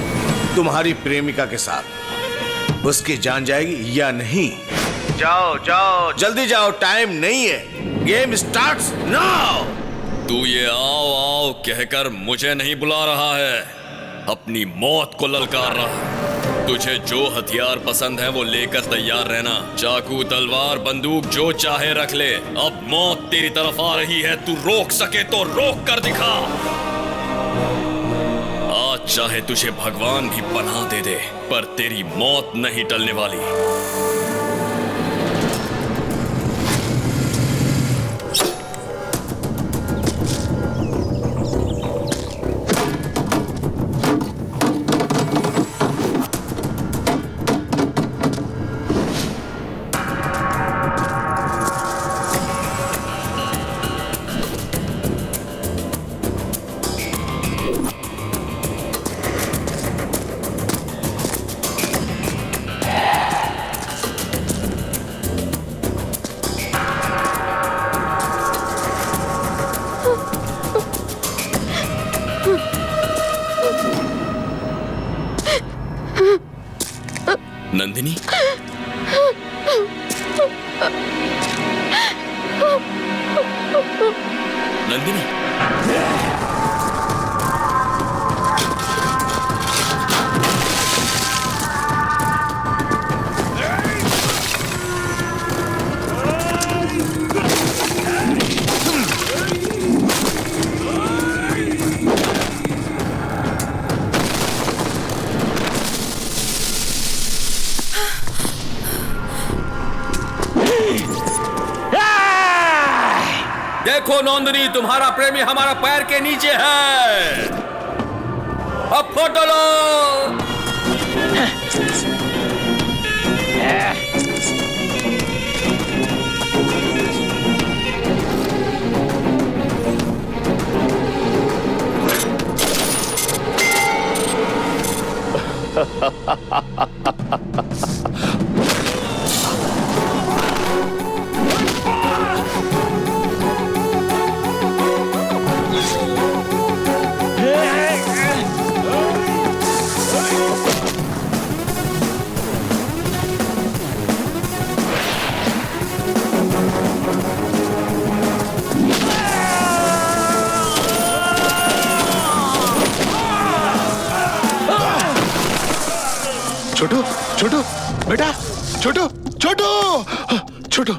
तुम्हारी प्रेमिका के साथ। उसकी जान जाएगी या नहीं? जाओ जाओ जल्दी जाओ, टाइम नहीं है। Game starts now. तू ये आओ आओ कहकर मुझे नहीं बुला रहा है, अपनी मौत को ललकार रहा है। तुझे जो हथियार पसंद है वो लेकर तैयार रहना। चाकू, तलवार, बंदूक जो चाहे रख ले। अब मौत तेरी तरफ आ रही है, तू रोक सके तो रोक कर दिखा। आज चाहे तुझे भगवान भी पनाह दे दे, पर तेरी मौत नहीं टलने वाली। नंदिनी, नंदिनी, देखो नंदिनी, तुम्हारा प्रेमी हमारा पैर के नीचे है। अब फोटो लो। छोटू, छोटू, बेटा, छोटू, छोटू, छोटू।